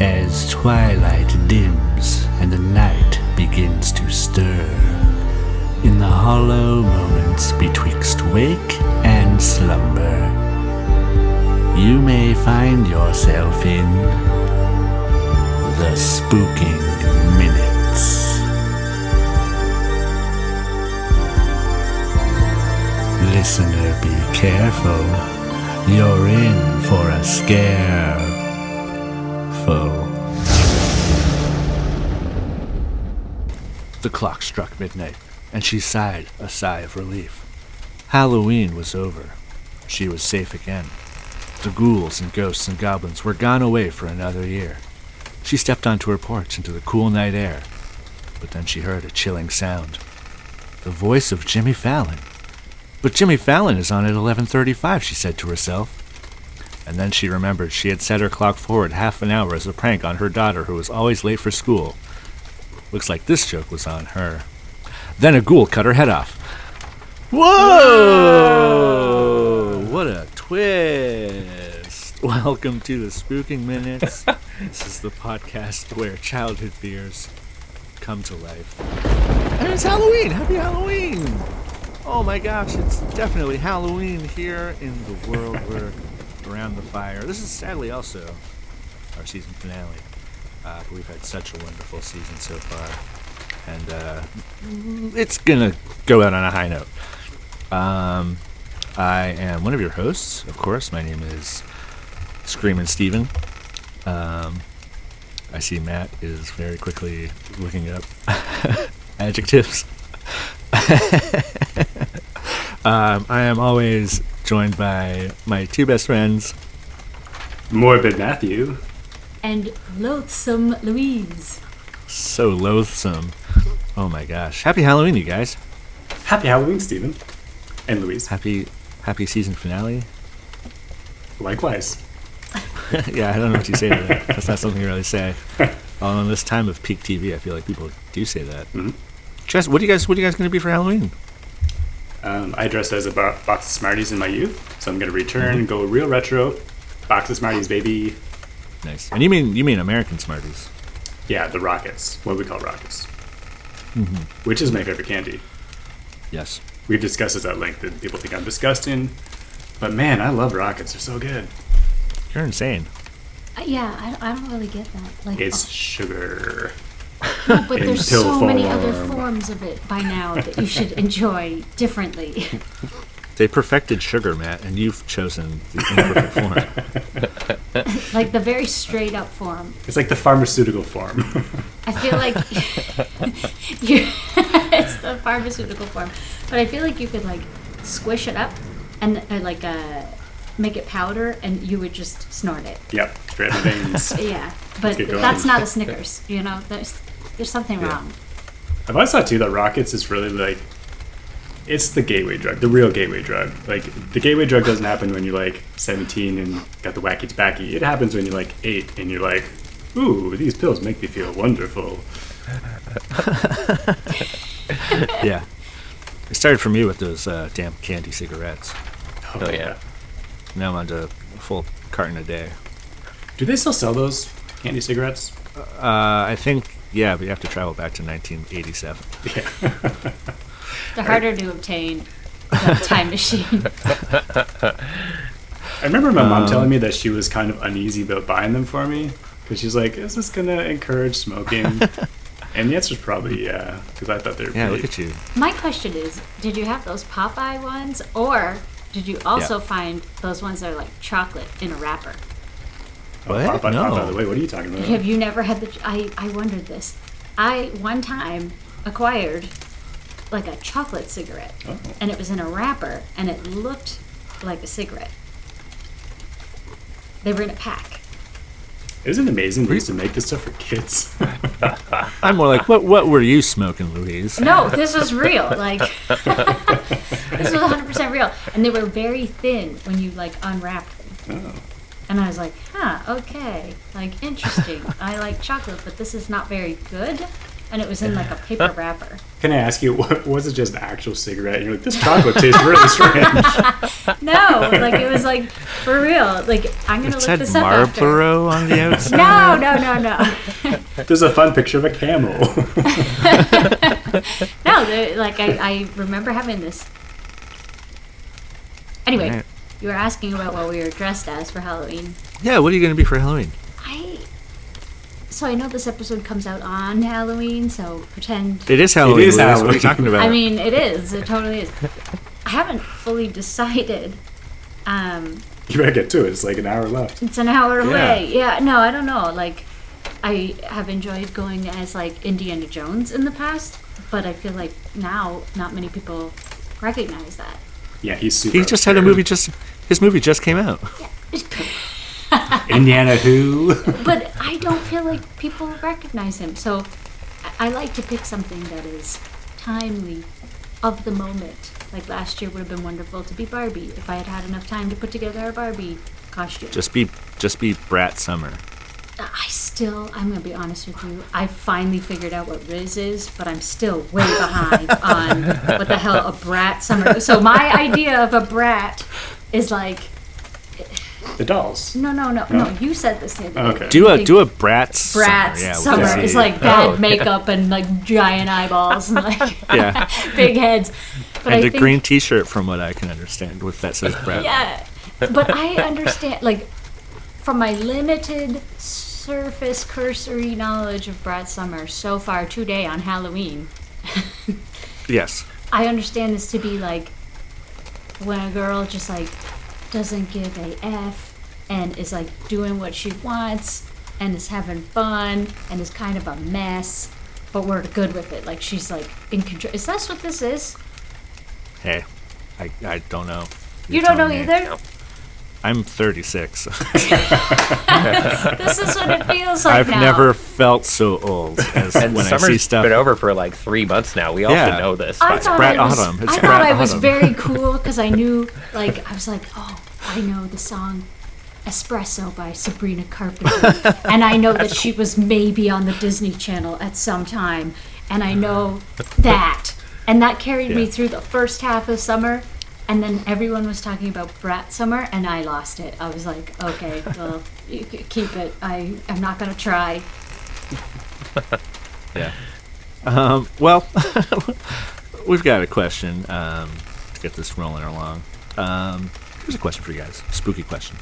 As twilight dims and the night begins to stir, in the hollow moments betwixt wake and slumber, you may find yourself in the Spooking Minutes. Listener, be careful. You're in for a scare. The clock struck midnight, and she sighed a sigh of relief. Halloween was over. She was safe again. The ghouls and ghosts and goblins were gone away for another year. She stepped onto her porch into the cool night air, but then she heard a chilling sound. The voice of Jimmy Fallon. But Jimmy Fallon is on at 11:35, she said to herself. And then she remembered she had set her clock forward half an hour as a prank on her daughter, who was always late for school. Looks like this joke was on her. Then a ghoul cut her head off. Whoa! What a twist! Welcome to the Spooking Minutes. This is the podcast where childhood fears come to life. And it's Halloween! Happy Halloween! Oh my gosh, it's definitely Halloween here in the world. We're around the fire. This is sadly also our season finale. But we've had such a wonderful season so far. And it's gonna go out on a high note. I am one of your hosts, of course. My name is Screamin' Steven. I see Matt is very quickly looking up adjectives. I am always joined by my two best friends, Morbid Matthew and Loathsome Louise. So loathsome. Oh my gosh. Happy Halloween, you guys. Happy Halloween, Stephen and Louise. Happy season finale. Likewise. Yeah, I don't know what you say to that. That's not something you really say. In this time of peak TV, I feel like people do say that. Mm-hmm. What are you guys going to be for Halloween? I dressed as a box of Smarties in my youth, so I'm going to return and go real retro. Box of Smarties, baby. Nice. And you mean American Smarties? Yeah, the Rockets. What we call Rockets. Mm-hmm. Which is my favorite candy. Yes. We've discussed this at length, and people think I'm disgusting. But man, I love Rockets. They're so good. You're insane. Yeah, I don't really get that. Like, It's sugar. No, but in there's pill so many form. other forms of it by now that you should enjoy differently. They perfected sugar, Matt, and you've chosen the imperfect form. Like the very straight up form. It's like the pharmaceutical form. I feel like it's the pharmaceutical form, but I feel like you could like squish it up and make it powder, and you would just snort it. Yep, straight in the veins. Yeah, but Get going. that's not a Snickers. You know, there's something wrong. I've always thought too that Rockets is really like, it's the gateway drug, the real gateway drug. Like, the gateway drug doesn't happen when you're like 17 and got the wacky tobacco. It happens when you're like 8 and you're like, ooh, these pills make me feel wonderful. Yeah. It started for me with those damn candy cigarettes. Oh yeah. Now I'm on to a full carton a day. Do they still sell those candy cigarettes? I think, yeah, but you have to travel back to 1987. Yeah. They're harder to obtain than a time machine. I remember my mom telling me that she was kind of uneasy about buying them for me because she's like, is this going to encourage smoking? And the answer's probably yeah, because I thought they were Yeah, pretty... look at you. My question is, did you have those Popeye ones, or did you also find those ones that are like chocolate in a wrapper? Oh, What? Popeye, No. by the way, what are you talking about? Have you never had I wondered this. I one time acquired like a chocolate cigarette, Oh. and it was in a wrapper, and it looked like a cigarette. They were in a pack. Isn't it amazing we used to make this stuff for kids? I'm more like, what were you smoking, Louise? No, this was real. Like, this was 100% real. And they were very thin when you, like, unwrapped them. Oh. And I was like, okay. Like, interesting. I like chocolate, but this is not very good. and it was in like a paper wrapper. Can I ask you, was it just an actual cigarette? And you're like, this chocolate tastes really strange. No, like it was like for real. Like I'm gonna It look said this up after. Marlboro on the outside. No. There's a fun picture of a camel. No, like I remember having this. Anyway, Right. you were asking about what we were dressed as for Halloween. Yeah, what are you going to be for Halloween? So I know this episode comes out on Halloween, so pretend. It is Halloween. It is Liz. What are Halloween. you talking about? I mean, it is. It totally is. I haven't fully decided. You better get to it. It's like an hour left. It's an hour away. Yeah, no, I don't know. Like, I have enjoyed going as like Indiana Jones in the past, but I feel like now not many people recognize that. Yeah, he's super. He just had a obscure. movie. His movie just came out. Indiana who? But I don't feel like people recognize him. So I like to pick something that is timely, of the moment. Like last year would have been wonderful to be Barbie if I had had enough time to put together a Barbie costume. Just be Brat Summer. I'm going to be honest with you, I finally figured out what Riz is, but I'm still way behind on what the hell a brat summer. So my idea of a brat is like, The dolls. no, you said this the other day. Okay. Do a Brat Summer. Brat's Yeah, summer. because It's like bad makeup and like giant eyeballs and like Yeah. big heads. But and I a think, green T-shirt, from what I can understand, with that says Brat. Yeah, but I understand, like, from my limited surface cursory knowledge of Brad Summer so far today on Halloween, Yes. I understand this to be like when a girl just like doesn't give a F and is like doing what she wants and is having fun and is kind of a mess, but we're good with it. Like she's like in control. Is that what this is? Hey, I don't know. You You're don't know telling me. either? I'm 36. This is what it feels like I've now. never felt so old as And when I see summer's stuff. been over for like 3 months now. We all Yeah. should know this. I by thought Brat I was, Autumn. It's I Brat thought I was Autumn. very cool because I knew, like, I was like, oh, I know the song Espresso by Sabrina Carpenter. And I know that she was maybe on the Disney Channel at some time. And I know that. And that carried me Yeah. through the first half of summer. And then everyone was talking about Brat Summer, and I lost it. I was like, okay, well, you keep it. I'm not going to try. Yeah. Well, we've got a question to get this rolling along. Here's a question for you guys. Spooky question.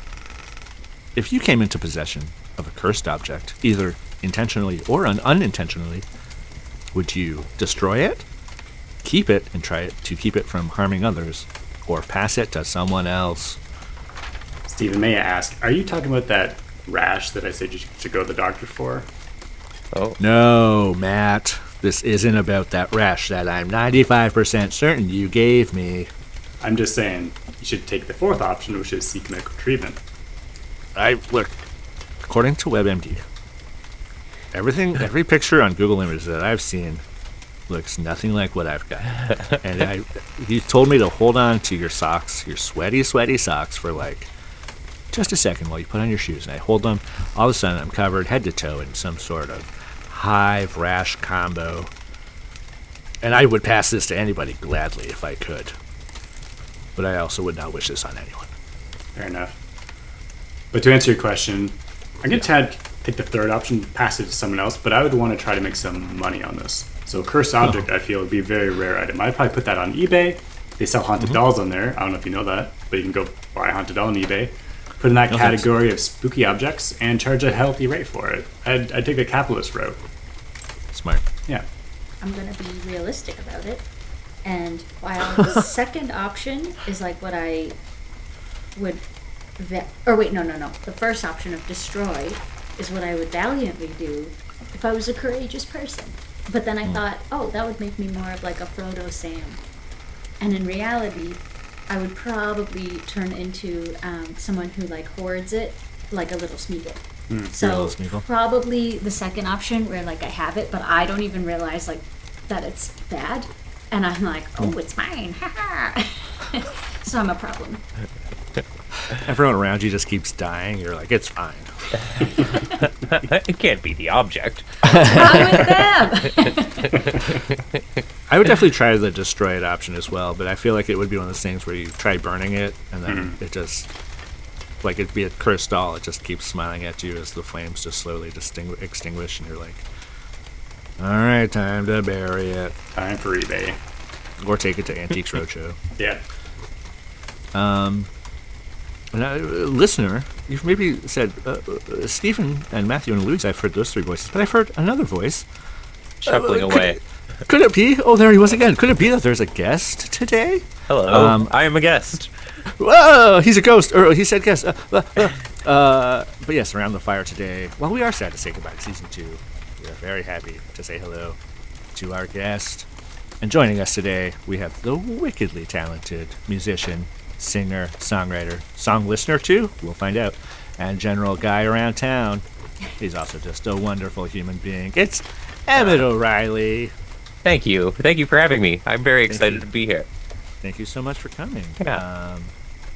If you came into possession of a cursed object, either intentionally or unintentionally, would you destroy it, keep it, and try to keep it from harming others, or pass it to someone else? Stephen, may I ask, are you talking about that rash that I said you should go to the doctor for? Oh, No, Matt. This isn't about that rash that I'm 95% certain you gave me. I'm just saying you should take the fourth option, which is seek medical treatment. Look, according to WebMD, every picture on Google Images that I've seen looks nothing like what I've got. And you told me to hold on to your socks, your sweaty socks, for like just a second while you put on your shoes. And I hold them. All of a sudden, I'm covered head to toe in some sort of hive rash combo. And I would pass this to anybody gladly if I could. But I also would not wish this on anyone. Fair enough. But to answer your question, I'm going to take the third option, pass it to someone else, but I would want to try to make some money on this. So a cursed object, I feel, would be a very rare item. I'd probably put that on eBay. They sell haunted dolls on there. I don't know if you know that, but you can go buy a haunted doll on eBay. Put in that No, thanks. category of spooky objects and charge a healthy rate for it. I'd take the capitalist route. Smart. Yeah. I'm going to be realistic about it. And while the second option is like what I would... The first option of destroy is what I would valiantly do if I was a courageous person. But then I thought, oh, that would make me more of like a Frodo Sam. And in reality, I would probably turn into someone who like hoards it like a little Smeagol. So You're a little Smeagol. probably the second option where like I have it, but I don't even realize like that it's bad. And I'm like, oh, it's mine. So I'm a problem. Everyone around you just keeps dying. You're like, it's fine. It can't be the object. Wrong with them? I would definitely try the destroy it option as well, but I feel like it would be one of those things where you try burning it, and then it just, like it'd be a cursed doll. It just keeps smiling at you as the flames just slowly extinguish, and you're like, all right, time to bury it. Time for eBay. Or take it to Antiques Roadshow. Yeah. Listener, you've maybe said, Stephen and Matthew and Louise, I've heard those three voices, but I've heard another voice. Chuckling away. Could it be? Oh, there he was again. Could it be that there's a guest today? Hello. I am a guest. Whoa, he's a ghost. Or he said guest. But yes, around the fire today. Well, we are sad to say goodbye to season 2. We are very happy to say hello to our guest. And joining us today, we have the wickedly talented musician, singer, songwriter, song listener too, we'll find out, and general guy around town. He's also just a wonderful human being. It's Emmett O'Reilly. Thank you. Thank you for having me. I'm very excited to be here. Thank you so much for coming. Yeah.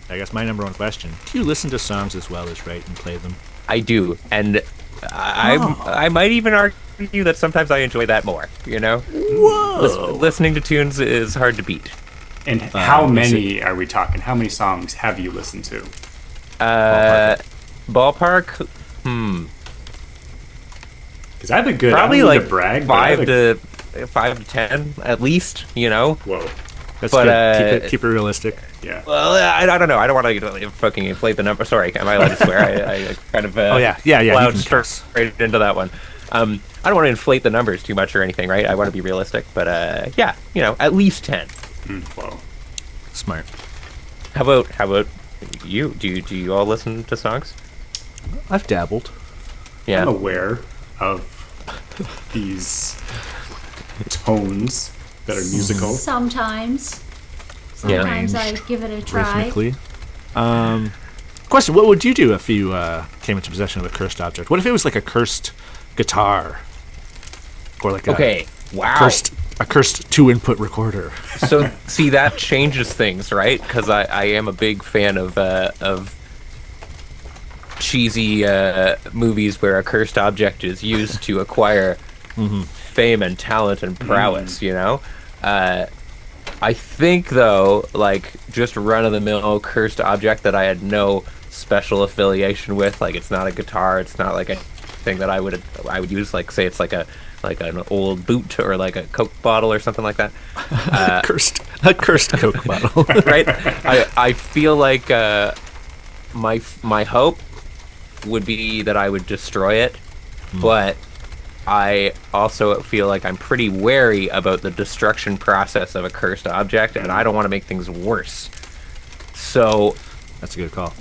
I guess my number one question, do you listen to songs as well as write and play them? I do, and I might even argue that sometimes I enjoy that more, you know? Whoa! Listening to tunes is hard to beat. And how many are we talking? How many songs have you listened to? Ballpark? Because I have a good, Probably I don't like need to brag, but I have 5 to 10 at least, you know? Whoa. That's But, good. Keep it realistic. Yeah. Well, I don't know. I don't want to fucking inflate the number. Sorry, am I allowed to swear? I kind of Oh, yeah. You plowed can curse. straight into that one. I don't want to inflate the numbers too much or anything, right? I want to be realistic, but yeah, you know, at least 10. Whoa. Smart. How about you? Do you all listen to songs? I've dabbled. Yeah. I'm aware of these tones that are musical. Sometimes. Yeah. Sometimes I give it a try. Rhythmically. Question, what would you do if you came into possession of a cursed object? What if it was like a cursed guitar? Or like Okay. Wow. a cursed 2-input recorder? So see, that changes things, right? Because I am a big fan of cheesy movies where a cursed object is used to acquire fame and talent and prowess. You know. I think though, like just run-of-the-mill cursed object that I had no special affiliation with, like it's not a guitar, it's not like a thing that I would use, like say it's like an old boot or like a Coke bottle or something like that. A cursed Coke bottle. Right? I feel like my hope would be that I would destroy it, but I also feel like I'm pretty wary about the destruction process of a cursed object, and I don't want to make things worse. So That's a good call.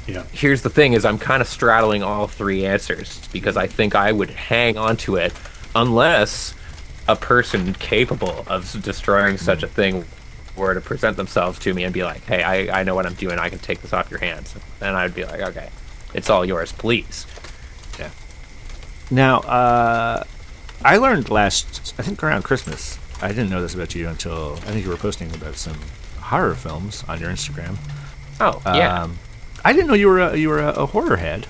Yeah. here's the thing: is I'm kind of straddling all three answers because I think I would hang on to it unless a person capable of destroying such a thing were to present themselves to me and be like, "Hey, I know what I'm doing. I can take this off your hands," and I'd be like, "Okay, it's all yours, please." Yeah. Now, I learned I think around Christmas, I didn't know this about you until I think you were posting about some horror films on your Instagram. Oh, yeah. I didn't know you were a horror head.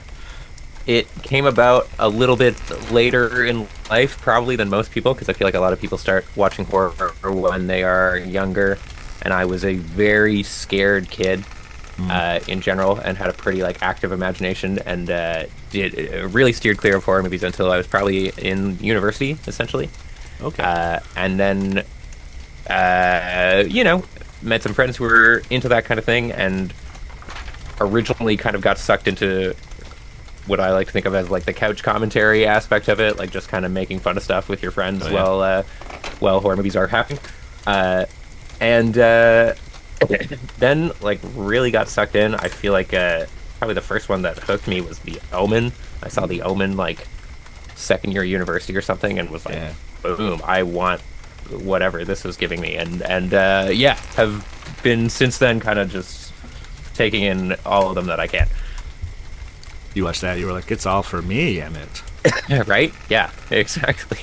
It came about a little bit later in life, probably, than most people, because I feel like a lot of people start watching horror when they are younger, and I was a very scared kid in general, and had a pretty like active imagination, and really steered clear of horror movies until I was probably in university, essentially. Okay. And then, met some friends who were into that kind of thing, and originally kind of got sucked into what I like to think of as like the couch commentary aspect of it, like just kind of making fun of stuff with your friends while horror movies are happening. And then like really got sucked in. I feel like probably the first one that hooked me was The Omen. I saw The Omen like second year university or something, and was like, boom, I want whatever this is giving me, and have been since then kind of just taking in all of them that I can. You watched that, you were like, it's all for me, Emmett. Right? Yeah, exactly.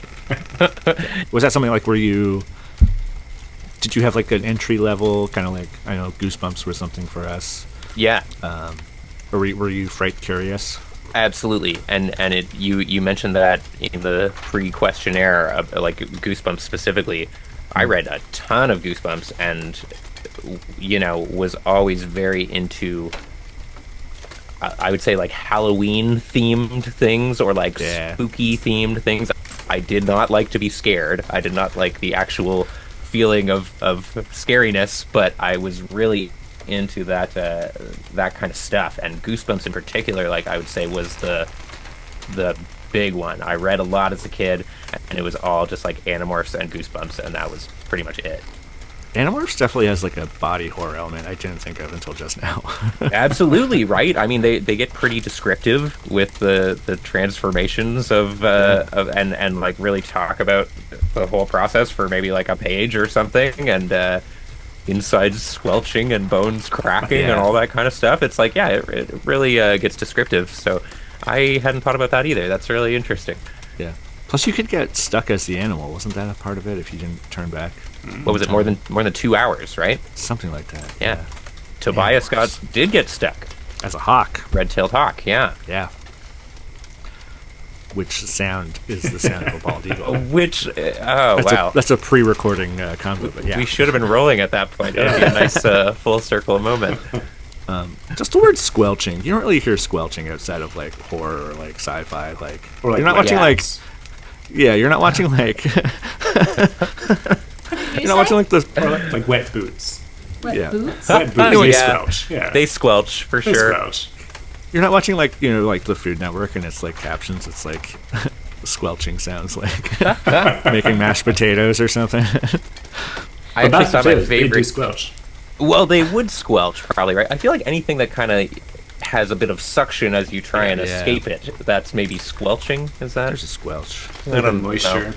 Was that something like did you have like an entry level, kind of like, I know Goosebumps was something for us, Yeah. Or were you fright curious? Absolutely, and you mentioned that in the pre-questionnaire, like Goosebumps specifically. I read a ton of Goosebumps, and was always very into. I would say like Halloween themed things or like spooky themed things. I did not like to be scared. I did not like the actual feeling of scariness, but I was really into that kind of stuff, and Goosebumps in particular, like I would say, was the big one. I read a lot as a kid, and it was all just like Animorphs and Goosebumps, and that was pretty much it. Animorphs definitely has like a body horror element I didn't think of until just now. Absolutely, right? I mean, they get pretty descriptive with the transformations of and like really talk about the whole process for maybe like a page or something, and insides squelching and bones cracking and all that kind of stuff. It's like, it really gets descriptive. So I hadn't thought about that either. That's really interesting. Yeah. Plus, you could get stuck as the animal. Wasn't that a part of it if you didn't turn back? What was it? More than 2 hours, right? Something like that. Yeah. Tobias did get stuck as a hawk. Red-tailed hawk. Yeah. Yeah. Which sound is the sound of a bald eagle? That's a pre-recording combo, but yeah. We should have been rolling at that point. That would be a nice full circle moment. Just the word squelching. You don't really hear squelching outside of like horror or like sci-fi. Like, or like you're not watching you're not watching like you're not watching like the like wet boots. Wet boots? Wet boots. They squelch. Yeah. They squelch for They sure. Squelch. You're not watching like like the Food Network and it's like captions. It's like squelching sounds like making mashed potatoes or something. I actually saw my favorite. They do squelch. Well, they would squelch probably, right? I feel like anything that kind of has a bit of suction as you try and escape it, that's maybe squelching. Is that? There's a squelch. A little moisture.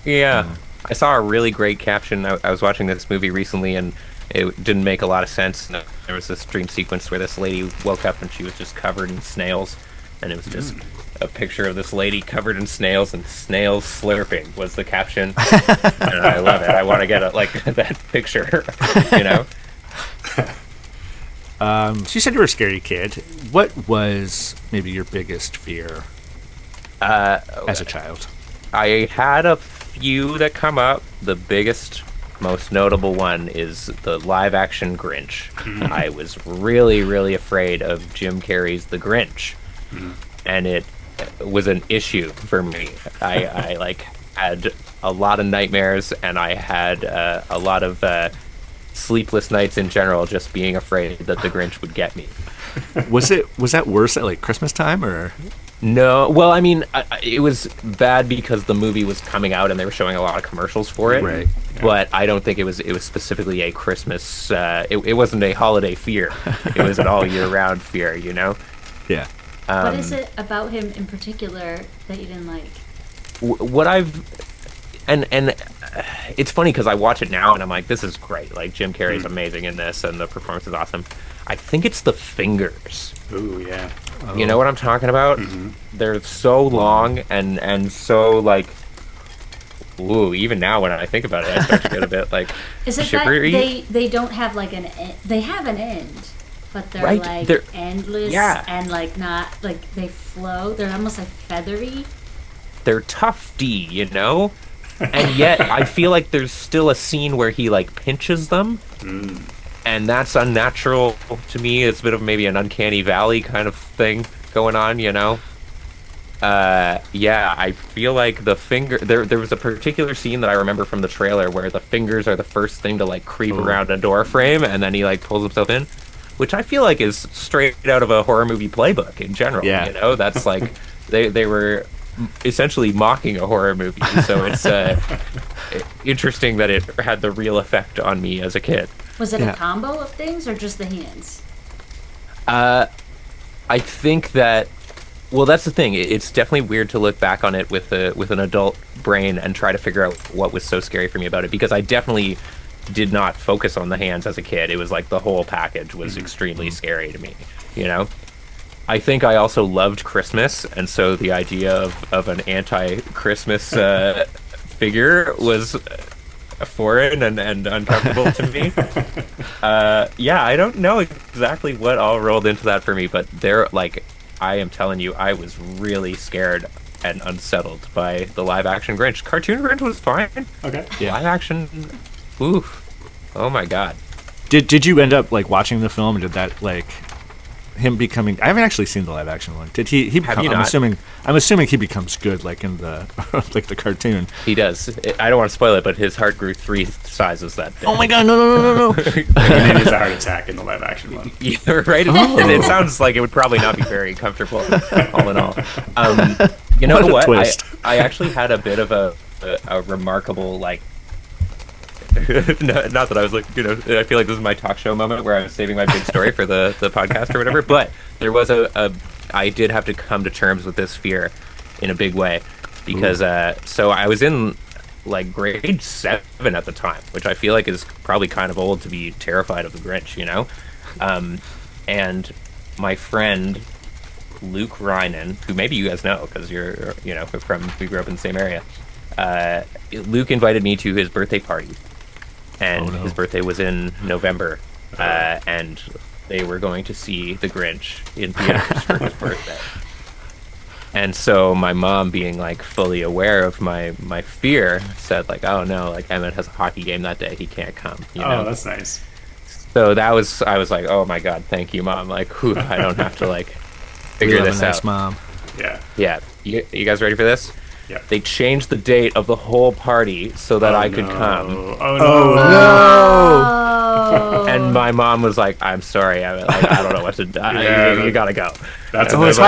Yeah. I saw a really great caption. I was watching this movie recently, and it didn't make a lot of sense. There was this dream sequence where this lady woke up and she was just covered in snails, and it was just a picture of this lady covered in snails, and snails slurping was the caption. And I love it. I want to get that picture, So you said you were a scary kid. What was maybe your biggest fear as a child? I had a few that come up. The biggest, most notable one is the live-action Grinch. I was really, really afraid of Jim Carrey's The Grinch, and it was an issue for me. I had a lot of nightmares, and I had a lot of sleepless nights in general, just being afraid that the Grinch would get me. Was that worse at like Christmas time or? No, well, I mean, it was bad because the movie was coming out and they were showing a lot of commercials for it. Right. But I don't think it was specifically a Christmas. It wasn't a holiday fear. It was an all year round fear. Yeah. What is it about him in particular that you didn't like? What and it's funny because I watch it now and I'm like, this is great. Like Jim Carrey's amazing in this, and the performance is awesome. I think it's the fingers. Ooh, yeah. You know what I'm talking about? They're so long and so like, ooh, even now when I think about it, I start to get a bit like is it shivery. That they don't have like an end? They have an end, but they're endless and like not like they flow. They're almost like feathery. They're tufty, and yet I feel like there's still a scene where he like pinches them. And that's unnatural to me. It's a bit of maybe an uncanny valley kind of thing going on, I feel like the finger. There was a particular scene that I remember from the trailer where the fingers are the first thing to like creep around a door frame, and then he like pulls himself in, which I feel like is straight out of a horror movie playbook in general. Yeah. That's like they were essentially mocking a horror movie. So it's interesting that it had the real effect on me as a kid. Was it a combo of things or just the hands? I think that, well, that's the thing. It's definitely weird to look back on it with an adult brain and try to figure out what was so scary for me about it, because I definitely did not focus on the hands as a kid. It was like the whole package was extremely scary to me, I think I also loved Christmas, and so the idea of an anti-Christmas figure was foreign and uncomfortable to me. Yeah, I don't know exactly what all rolled into that for me, but I am telling you, I was really scared and unsettled by the live action Grinch. Cartoon Grinch was fine. Okay. Yeah. Live action, oof. Oh my god. Did you end up like watching the film? Did that like him becoming? I haven't actually seen the live action one. Did he become? you I'm not? assuming he becomes good like in the like the cartoon. He does. I don't want to spoil it, but his heart grew 3 sizes that day. Oh my god! No! He needs a heart attack in the live action one. Yeah, right? It sounds like it would probably not be very comfortable, all in all. You know What a what? twist. I actually had a bit of a remarkable, like, not that I was like, I feel like this is my talk show moment where I was saving my big story for the podcast or whatever, but there was I did have to come to terms with this fear in a big way because, so I was in like grade 7 at the time, which I feel like is probably kind of old to be terrified of the Grinch, and my friend Luke Rynan, who maybe you guys know because you're we grew up in the same area. Luke invited me to his birthday party, and his birthday was in November, and they were going to see the Grinch in theaters for his birthday. And so my mom, being like fully aware of my fear, said like, "Oh no, like Emmett has a hockey game that day, he can't come." Oh, that's nice. So I was like, "Oh my god, thank you, Mom! Like, I don't have to like figure this out." Mom. Yeah. Yeah, you guys ready for this? Yeah. They changed the date of the whole party so that I could come. Oh. And my mom was like, "I'm sorry, I don't know what to do. You gotta go." That's His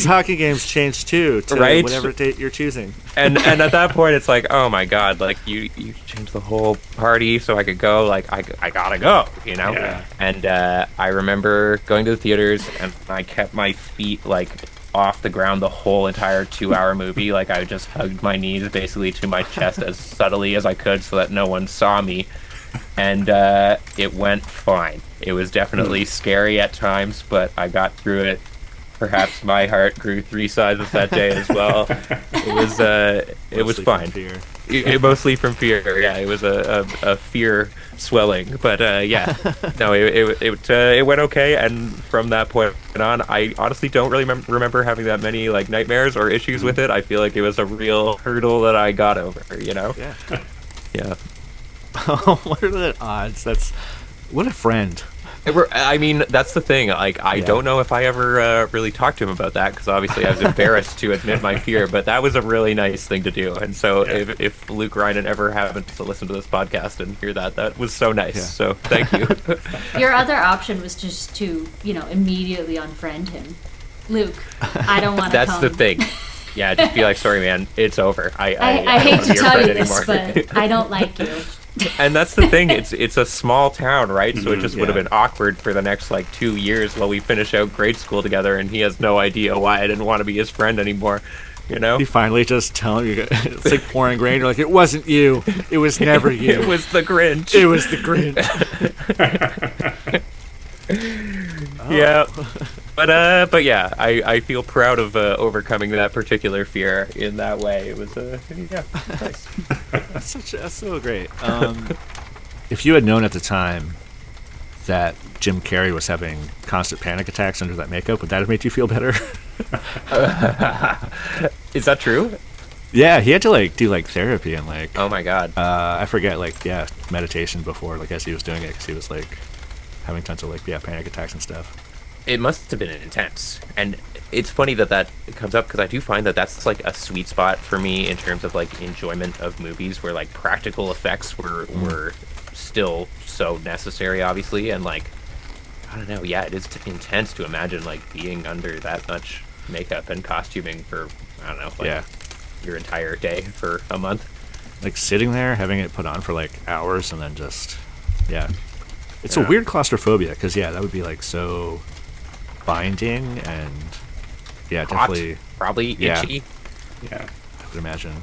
hockey games changed too to Right? whatever date you're choosing. And at that point, it's like, oh my god, like you changed the whole party so I could go. Like I gotta go, Yeah. And I remember going to the theaters, and I kept my feet like off the ground the whole entire 2-hour movie. Like I just hugged my knees basically to my chest as subtly as I could so that no one saw me. And it went fine. It was definitely scary at times, but I got through it. Perhaps my heart grew 3 sizes that day as well. It was fine. Mostly from fear. Yeah, it was a fear swelling. But yeah, no, it went okay. And from that point on, I honestly don't really remember having that many like nightmares or issues with it. I feel like it was a real hurdle that I got over. Yeah. Yeah. What are the odds? What a friend. I mean, that's the thing. Like, I don't know if I ever really talked to him about that because obviously I was embarrassed to admit my fear. But that was a really nice thing to do. And so, if Luke Rynan ever happened to listen to this podcast and hear that was so nice. Yeah. So thank you. Your other option was just to, immediately unfriend him. Luke, I don't want to come. That's the thing. Yeah, just be like, sorry, man, it's over. I hate don't to wanna be your tell friend you this, anymore. but I don't like you. And that's the thing. It's a small town, right? So it just would have been awkward for the next like 2 years while we finish out grade school together, and he has no idea why I didn't want to be his friend anymore. You finally just tell him, it's like pouring rain. You're like, it wasn't you. It was never you. It was the Grinch. It was the Grinch. Yeah. But yeah, I feel proud of overcoming that particular fear in that way. It was nice. That's so great. If you had known at the time that Jim Carrey was having constant panic attacks under that makeup, would that have made you feel better? Is that true? Yeah, he had to do therapy and Oh my god. I forget meditation before as he was doing it because he was having tons of panic attacks and stuff. It must have been intense, and it's funny that comes up because I do find that that's like a sweet spot for me in terms of enjoyment of movies where practical effects were still so necessary, obviously, and I don't know, yeah, it is intense to imagine being under that much makeup and costuming for I don't know, your entire day for a month. Sitting there having it put on for hours and then just it's a weird claustrophobia because that would be so binding and Hot, definitely probably itchy. Yeah. I would imagine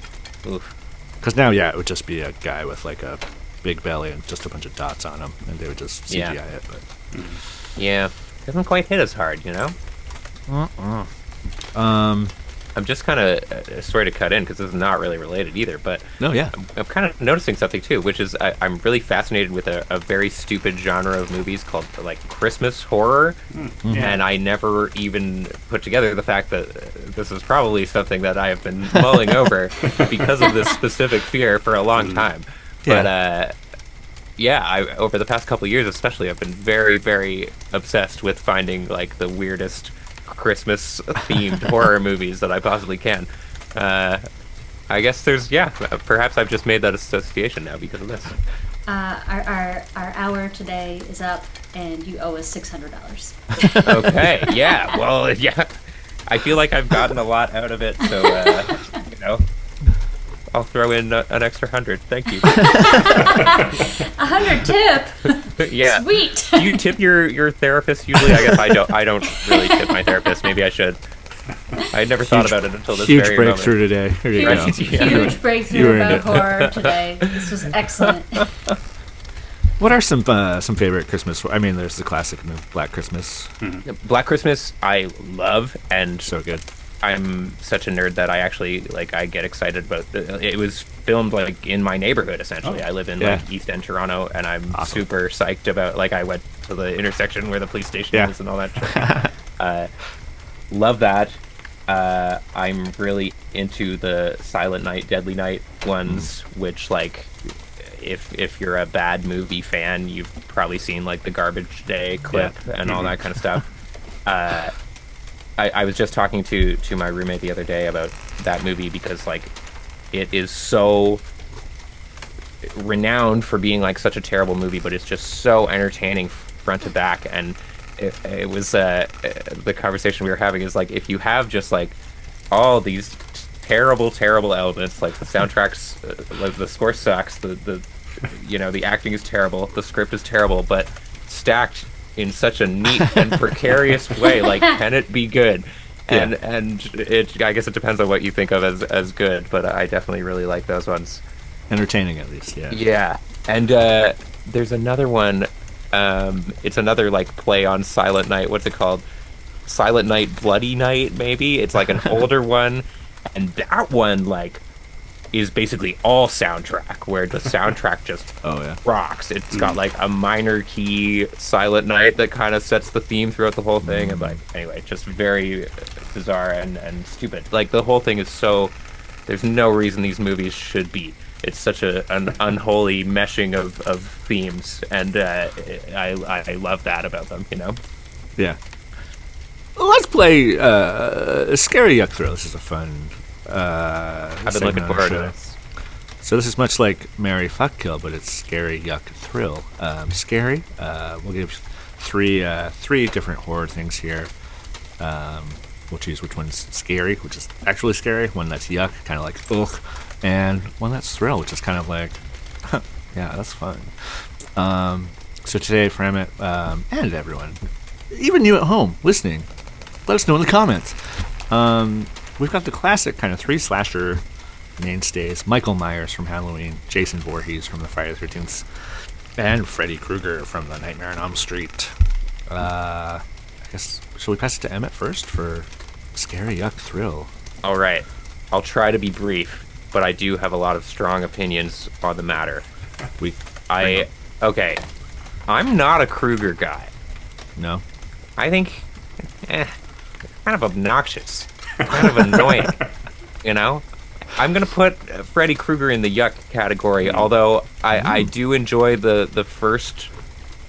Oof. because now it would just be a guy with a big belly and just a bunch of dots on him and they would just CGI it, but Yeah, doesn't quite hit as hard, I'm just kind of sorry to cut in because this is not really related either, but No, yeah. I'm kind of noticing something too, which is I'm really fascinated with a very stupid genre of movies called like Christmas horror, and I never even put together the fact that this is probably something that I have been mulling over because of this specific fear for a long time. But yeah, over the past couple of years especially, I've been very, very obsessed with finding like the weirdest Christmas themed horror movies that I possibly can. I guess perhaps I've just made that association now because of this. Our hour today is up, and you owe us $600. Okay, yeah, well, yeah, I feel like I've gotten a lot out of it, so you know, I'll throw in an extra 100. Thank you. 100 tip. Yeah. Sweet. Do you tip your therapist usually? I guess I don't. I don't really tip my therapist. Maybe I should. I had never thought about it until this Huge very breakthrough moment. today. Here you go. Huge You breakthrough earned about it. horror today. This was excellent. What are some favorite Christmas? I mean, there's the classic Black Christmas. Black Christmas, I love, and So good. I'm such a nerd that I actually I get excited about. It was filmed like in my neighborhood essentially. I live in like East End Toronto, and I'm super psyched about. Like I went to the intersection where the police station is and all that shit. Love that. I'm really into the Silent Night, Deadly Night ones, which like if you're a bad movie fan, you've probably seen like the Garbage Day clip and all that kind of stuff. I was just talking to my roommate the other day about that movie because like it is so renowned for being like such a terrible movie, but it's just so entertaining front to back. And it was the conversation we were having is like if you have just like all these terrible elements, like the soundtracks, like the score sucks, the acting is terrible, the script is terrible, but stacked in such a neat and precarious way, like can it be good? And it I guess it depends on what you think of as good, but I definitely really like those ones. Entertaining at least, yeah. Yeah. And there's another one, it's another like play on Silent Night. What's it called? Silent Night, Bloody Night, maybe? It's like an older one, and that one like is basically all soundtrack, where the soundtrack just rocks. It's got like a minor key Silent Night that kind of sets the theme throughout the whole thing, and like anyway, just very bizarre and stupid. Like the whole thing is so, there's no reason these movies should be. It's such an unholy meshing of themes, and I love that about them, you know? Yeah. Let's play Scary Yuck Thrill. This is a fun I've been looking forward to this. So this is much like Marry, Fuck, Kill, but it's Scary Yuck Thrill. Scary. We'll give three different horror things here. We'll choose which one's scary, which is actually scary, one that's yuck, kind of like ugh, and one that's thrill, which is kind of like, yeah, that's fun. So today for Emmett and everyone, even you at home listening, let us know in the comments. We've got the classic kind of 3 slasher mainstays: Michael Myers from Halloween, Jason Voorhees from the Friday the 13th, and Freddy Krueger from the Nightmare on Elm Street. I guess, shall we pass it to Emmett first for Scary Yuck Thrill? All right. I'll try to be brief, but I do have a lot of strong opinions on the matter. Okay. I'm not a Krueger guy. No? I think, kind of obnoxious, kind of annoying, you know? I'm going to put Freddy Krueger in the yuck category, although I do enjoy the first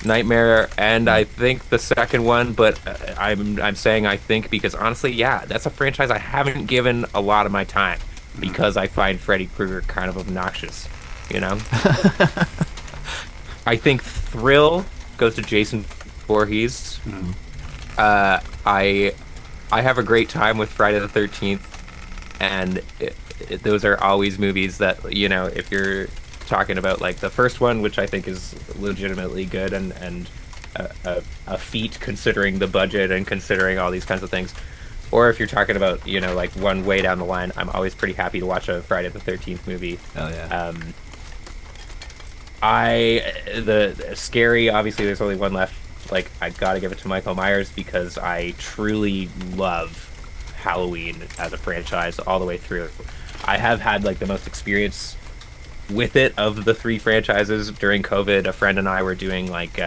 Nightmare, and I think the second one, but I'm saying I think because honestly, yeah, that's a franchise I haven't given a lot of my time because I find Freddy Krueger kind of obnoxious, you know? I think Thrill goes to Jason Voorhees. I have a great time with Friday the 13th, and those are always movies that, you know, if you're talking about like the first one, which I think is legitimately good and a feat considering the budget and considering all these kinds of things, or if you're talking about, you know, like one way down the line, I'm always pretty happy to watch a Friday the 13th movie. Oh yeah. The scary, obviously there's only one left. Like, I gotta give it to Michael Myers because I truly love Halloween as a franchise all the way through. I have had like the most experience with it of the 3 franchises during COVID. A friend and I were doing like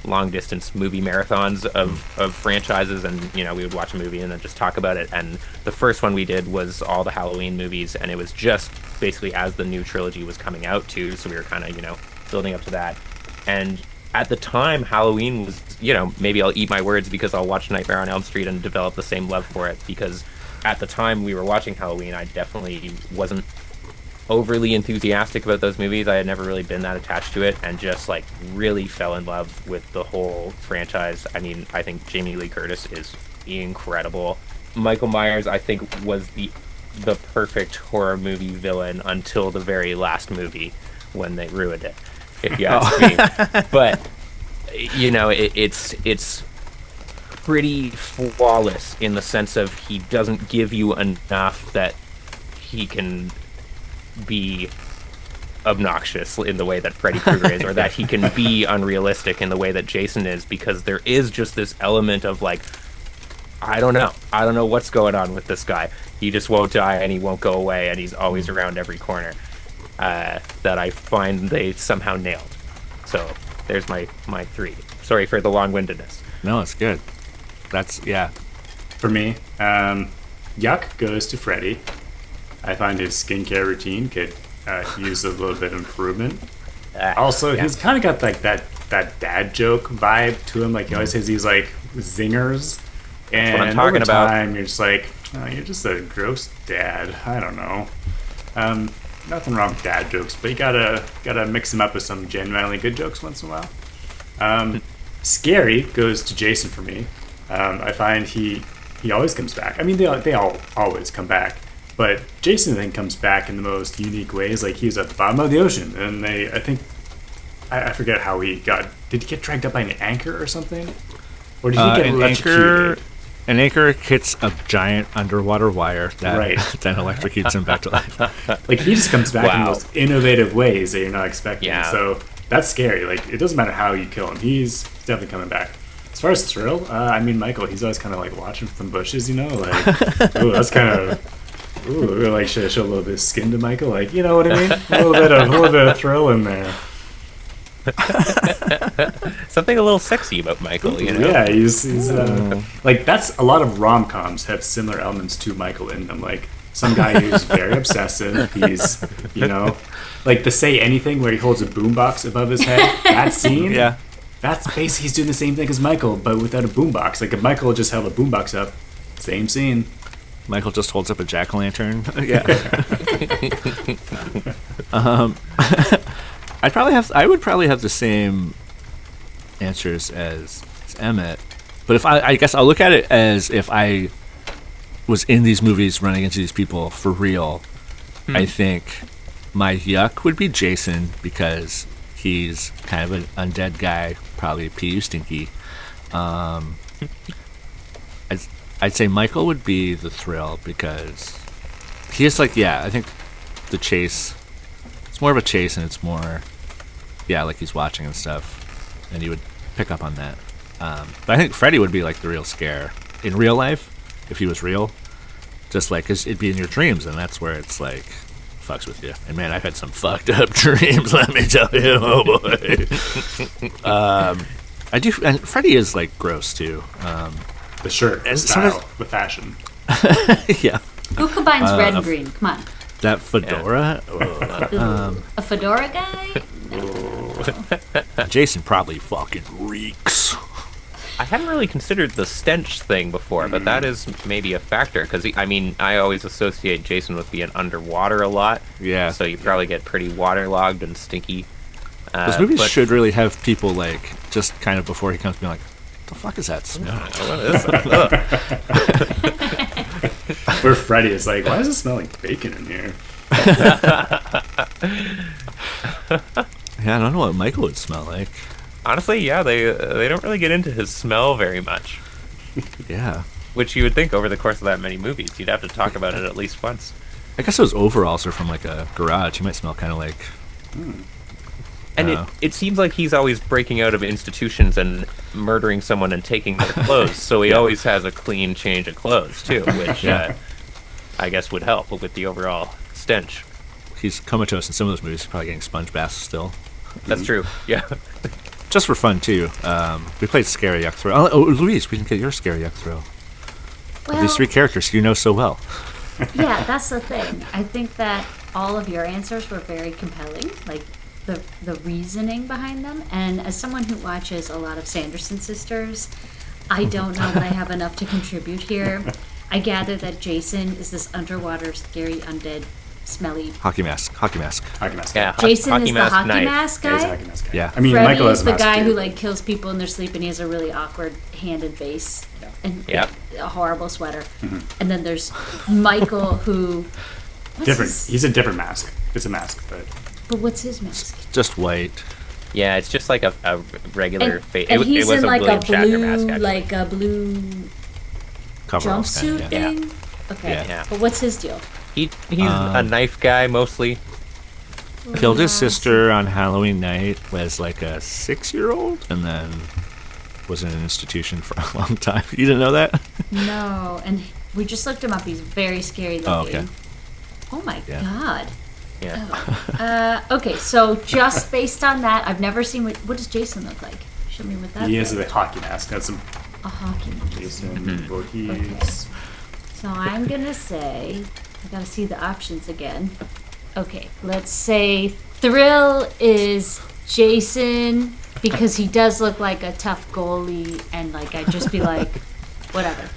long distance movie marathons of franchises, and we would watch a movie and then just talk about it. And the first one we did was all the Halloween movies, and it was just basically as the new trilogy was coming out too, so we were kind of building up to that. And at the time, Halloween was, maybe I'll eat my words because I'll watch Nightmare on Elm Street and develop the same love for it, because at the time we were watching Halloween, I definitely wasn't overly enthusiastic about those movies. I had never really been that attached to it, and just like really fell in love with the whole franchise. I mean, I think Jamie Lee Curtis is incredible. Michael Myers, I think, was the perfect horror movie villain until the very last movie when they ruined it, if you ask me. But it's pretty flawless in the sense of he doesn't give you enough that he can be obnoxious in the way that Freddy Krueger is, or that he can be unrealistic in the way that Jason is, because there is just this element of like, I don't know what's going on with this guy. He just won't die and he won't go away, and he's always around every corner. That I find they somehow nailed. So there's my 3. Sorry for the long-windedness. No, it's good. That's, yeah. For me, Yuck goes to Freddy. I find his skincare routine could use a little bit of improvement. Also, he's kind of got like that dad joke vibe to him. Like he always has these like zingers, and what I'm talking over about. time you're just like, oh, you're just a gross dad. I don't know. Nothing wrong with dad jokes, but you gotta mix them up with some genuinely good jokes once in a while. Scary goes to Jason for me. I find he always comes back. I mean, they all always come back. But Jason then comes back in the most unique ways. Like he was at the bottom of the ocean, and I forget how he got. Did he get dragged up by an anchor or something, or did he get electrocuted? An anchor hits a giant underwater wire that Right. then electrocutes him back to life. Like he just comes back in the Wow. most innovative ways that you're not expecting. Yeah. So that's scary. Like it doesn't matter how you kill him, he's definitely coming back. As far as thrill, I mean, Michael, he's always kind of like watching from the bushes, like, ooh, that's kind of. Ooh, like should I show a little bit of skin to Michael? Like, you know what I mean? A little bit of thrill in there. Something a little sexy about Michael, Yeah, he's like that's a lot of rom-coms have similar elements to Michael in them. Like some guy who's very obsessive. He's like the Say Anything where he holds a boombox above his head. That scene, Yeah. that's basically he's doing the same thing as Michael, but without a boombox. Like if Michael just held a boombox up, same scene. Michael just holds up a jack-o'-lantern. Yeah. I would probably have the same answers as Emmett, but if I guess I'll look at it as if I was in these movies running into these people for real. I think my yuck would be Jason, because he's kind of an undead guy, probably PU stinky. I'd say Michael would be the thrill, because he is like, I think the chase, it's more of a chase, and it's more, like he's watching and stuff, and you would pick up on that. But I think Freddy would be like the real scare in real life, if he was real, just like, 'cause it'd be in your dreams, and that's where it's like, fucks with you. And man, I've had some fucked up dreams, let me tell you, oh boy. I do, and Freddy is like gross too. The shirt, the style, the fashion. Yeah. Who combines red and green? Come on. That fedora. A fedora guy? Jason probably fucking reeks. I hadn't really considered the stench thing before, but that is maybe a factor, because I always associate Jason with being underwater a lot. Yeah. So you probably get pretty waterlogged and stinky. Those movies should really have people like just kind of before he comes being like, "What the fuck is that smell?" What is that? Where Freddy is like, why does it smell like bacon in here? Yeah, I don't know what Michael would smell like. Honestly, yeah, they don't really get into his smell very much, Yeah. which you would think over the course of that many movies you'd have to talk about it at least once. I guess those overalls are from like a garage. He might smell kind of like And it seems like he's always breaking out of institutions and murdering someone and taking their clothes. So he always has a clean change of clothes too, which I guess would help with the overall stench. He's comatose in some of those movies. He's probably getting sponge baths still. That's true. Yeah. Just for fun too. We played Scary Yuck Thrill. Oh, Louise, we can get your Scary Yuck Thrill. Well, Of these 3 characters you know so well. yeah, that's the thing. I think that all of your answers were very compelling, like the reasoning behind them. And as someone who watches a lot of Sanderson sisters, I don't know that I have enough to contribute here. I gather that Jason is this underwater, scary, undead, smelly. Hockey mask. Yeah. Jason hockey is the mask hockey knife. mask Yeah, he's a guy. hockey mask guy. Yeah. I mean, Freddy Michael has is a the mask guy too. who like kills people in their sleep, and he has a really awkward hand and face, and Yeah. a horrible sweater. And then there's Michael, who Different. He's a different mask. It's a mask, but what's his mask? Just white. Yeah, it's just like a regular face. And he's it was in a like William a Shatner blue, mask, actually. like a blue Coverall jumpsuit kind, yeah. thing. Okay, Yeah. but what's his deal? He's a knife guy mostly. Killed his sister on Halloween night as like a 6-year-old, and then was in an institution for a long time. You didn't know that? No, and we just looked him up. He's very scary looking. Oh, okay. Oh my Yeah. god. Yeah. Okay, so just based on that, I've never seen what does Jason look like? Show me what that he has is. a hockey mask. That's a A hockey mask. Jason Voorhees. So I'm gonna say, I gotta see the options again. Okay, let's say Thrill is Jason because he does look like a tough goalie, and like I'd just be like, whatever.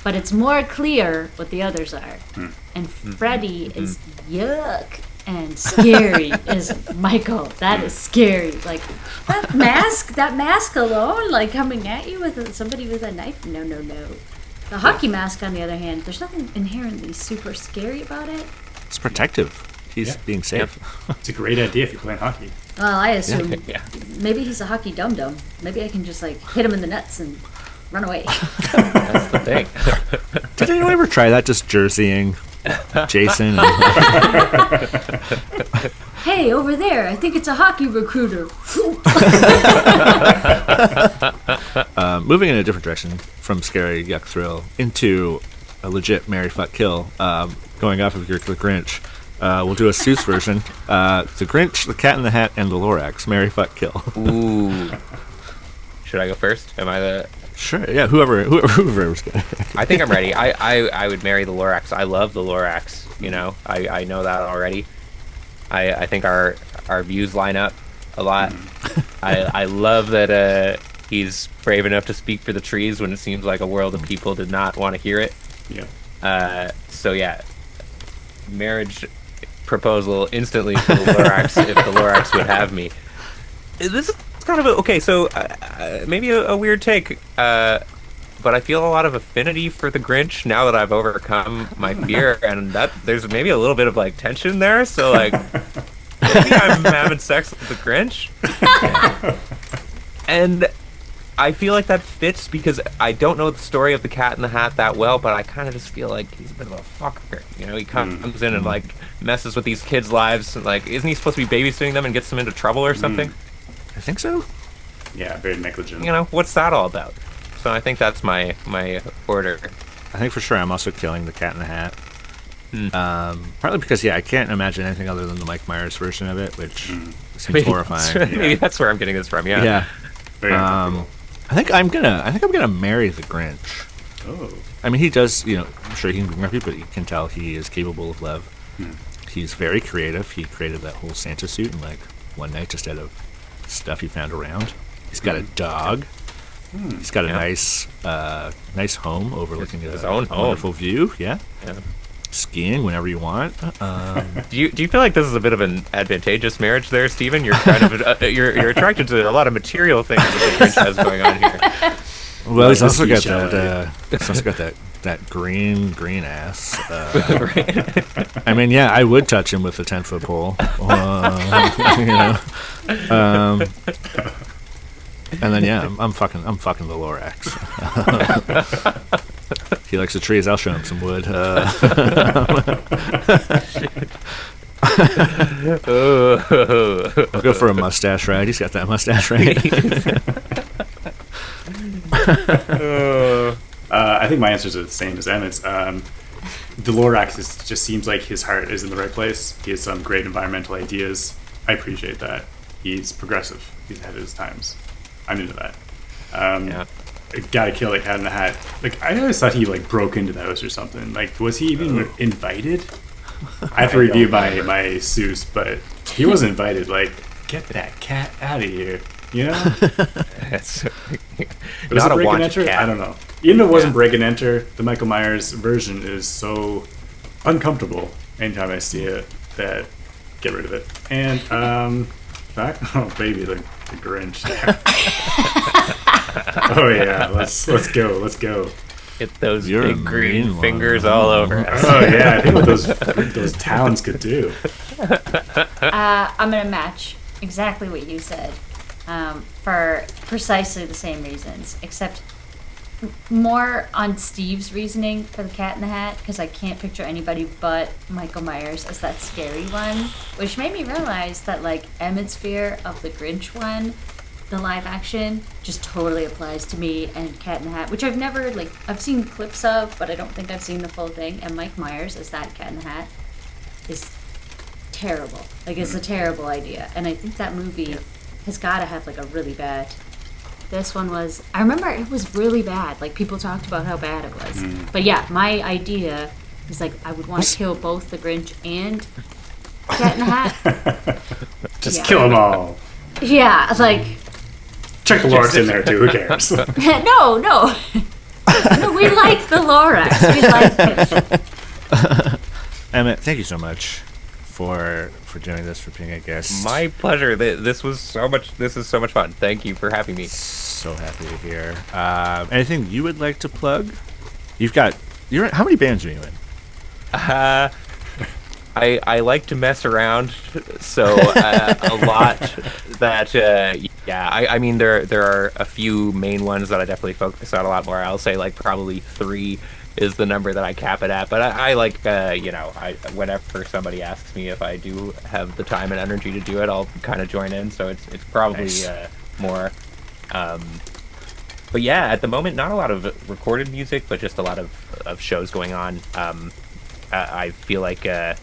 But it's more clear what the others are. And Freddy is yuck, and scary is Michael. That is scary. Like that mask alone, like coming at you with somebody with a knife. No. The hockey mask, on the other hand, there's nothing inherently super scary about it. It's protective. He's being safe. It's a great idea if you're playing hockey. Well, I assume Yeah. maybe he's a hockey dum-dum. Maybe I can just like hit him in the nuts and run away. That's the thing. Did anyone ever try that? Just jerseying Jason? Hey, over there, I think it's a hockey recruiter. Moving in a different direction from Scary Yuck Thrill into a legit Marry Fuck Kill, going off of your The Grinch, we'll do a Seuss version. The Grinch, the Cat in the Hat, and the Lorax. Marry Fuck Kill. Ooh. Should I go first? Am I the... Sure, yeah, whoever's good. I think I'm ready. I would marry the Lorax. I love the Lorax. You know, I know that already. I think our views line up a lot. I love that he's brave enough to speak for the trees when it seems like a world of people did not want to hear it. Yeah. So yeah, marriage proposal instantly for the Lorax if the Lorax would have me. This is kind of okay. So maybe a weird take, but I feel a lot of affinity for the Grinch now that I've overcome my fear, and that there's maybe a little bit of like tension there. So like, maybe I'm having sex with the Grinch, and I feel like that fits because I don't know the story of the Cat in the Hat that well, but I kind of just feel like he's a bit of a fucker. You know, he comes in and like messes with these kids' lives. And, like, isn't he supposed to be babysitting them and gets them into trouble or something? I think so. Yeah, very negligent. You know, what's that all about? So I think that's my order. I think for sure I'm also killing the Cat in the Hat. Partly because, I can't imagine anything other than the Mike Myers version of it, which seems horrifying. Maybe that's where I'm getting this from. Yeah. Very uncomfortable. I think I'm gonna marry the Grinch. Oh. I mean, he does, I'm sure he can bring up people, but you can tell he is capable of love. He's very creative. He created that whole Santa suit in like one night just out of stuff he found around. He's got a dog. He's got a nice home overlooking His a own home. wonderful view. Yeah. Yeah. Skiing whenever you want. Do you feel like this is a bit of an advantageous marriage there, Stephen? You're kind of you're attracted to a lot of material things that the Grinch has going on here. Well, he's the also got seashell, that green ass. I mean, I would touch him with a 10-foot pole. And then I'm fucking the Lorax. He likes the trees. I'll show him some wood. I'll go for a mustache ride. He's got that mustache right. I think my answers are the same as Emmett's. The Lorax just seems like his heart is in the right place. He has some great environmental ideas. I appreciate that. He's progressive. He's ahead of his times. I'm into that. Gotta kill the Cat in the Hat. Like, I always thought he like broke into the house or something. Like, was he even invited? I have to review my Seuss, but he was invited. Like, get that cat out of here. You know? It's Was not it a break and wanted enter? cat. I don't know. Even if it wasn't break and enter, the Michael Myers version is so uncomfortable anytime I see it that get rid of it. And back, oh baby, the Grinch. Oh yeah, let's go. Get those You're a big green mean fingers one. all over us. Oh yeah, I think what those towns could do. I'm gonna match exactly what you said, for precisely the same reasons, except more on Steve's reasoning for the Cat in the Hat, because I can't picture anybody but Michael Myers as that scary one, which made me realize that like Emmett's fear of the Grinch one, the live action, just totally applies to me and Cat in the Hat, which I've never I've seen clips of, but I don't think I've seen the full thing. And Mike Myers as that Cat in the Hat is terrible. Like, it's a terrible idea, and I think that movie has got to have like a really bad. This one was, I remember it was really bad. Like, people talked about how bad it was. But yeah, my idea is like I would want to kill both the Grinch and Cat in the Hat. Just Yeah. kill them all. Yeah, like Check the Lorax in there too. Who cares? no. No, we like the Lorax. We like it. Emmett, thank you so much for doing this, for being a guest. My pleasure. This is so much fun. Thank you for having me. So happy to hear. Anything you would like to plug? How many bands are you in? I like to mess around, so a lot that I mean there are a few main ones that I definitely focus on a lot more. I'll say like probably 3 is the number that I cap it at, but I like whenever somebody asks me if I do have the time and energy to do it, I'll kind of join in. So it's probably Nice. More. But yeah, at the moment, not a lot of recorded music, but just a lot of shows going on. I feel like I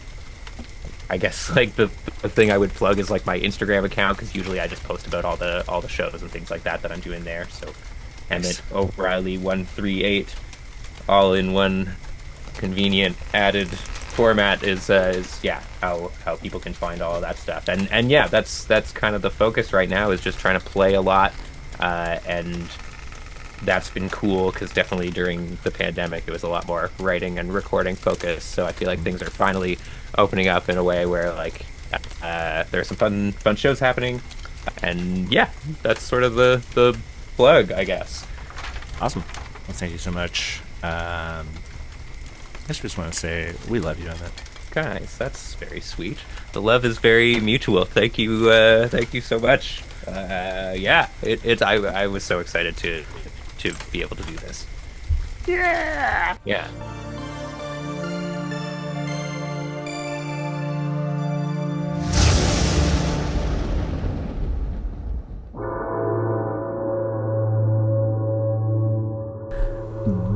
guess like the thing I would plug is like my Instagram account, because usually I just post about all the shows and things like that I'm doing there. So Emmett O'Reilly 138, all in one convenient added format is how people can find all of that stuff. And yeah, that's kind of the focus right now, is just trying to play a lot, and that's been cool, because definitely during the pandemic it was a lot more writing and recording focused. So I feel like things are finally opening up in a way where like there's some fun shows happening, and yeah, that's sort of the plug, I guess. Awesome. Well, thank you so much. I just want to say we love you, Emmett. Guys, that's very sweet. The love is very mutual. Thank you so much. I was so excited to be able to do this. Yeah.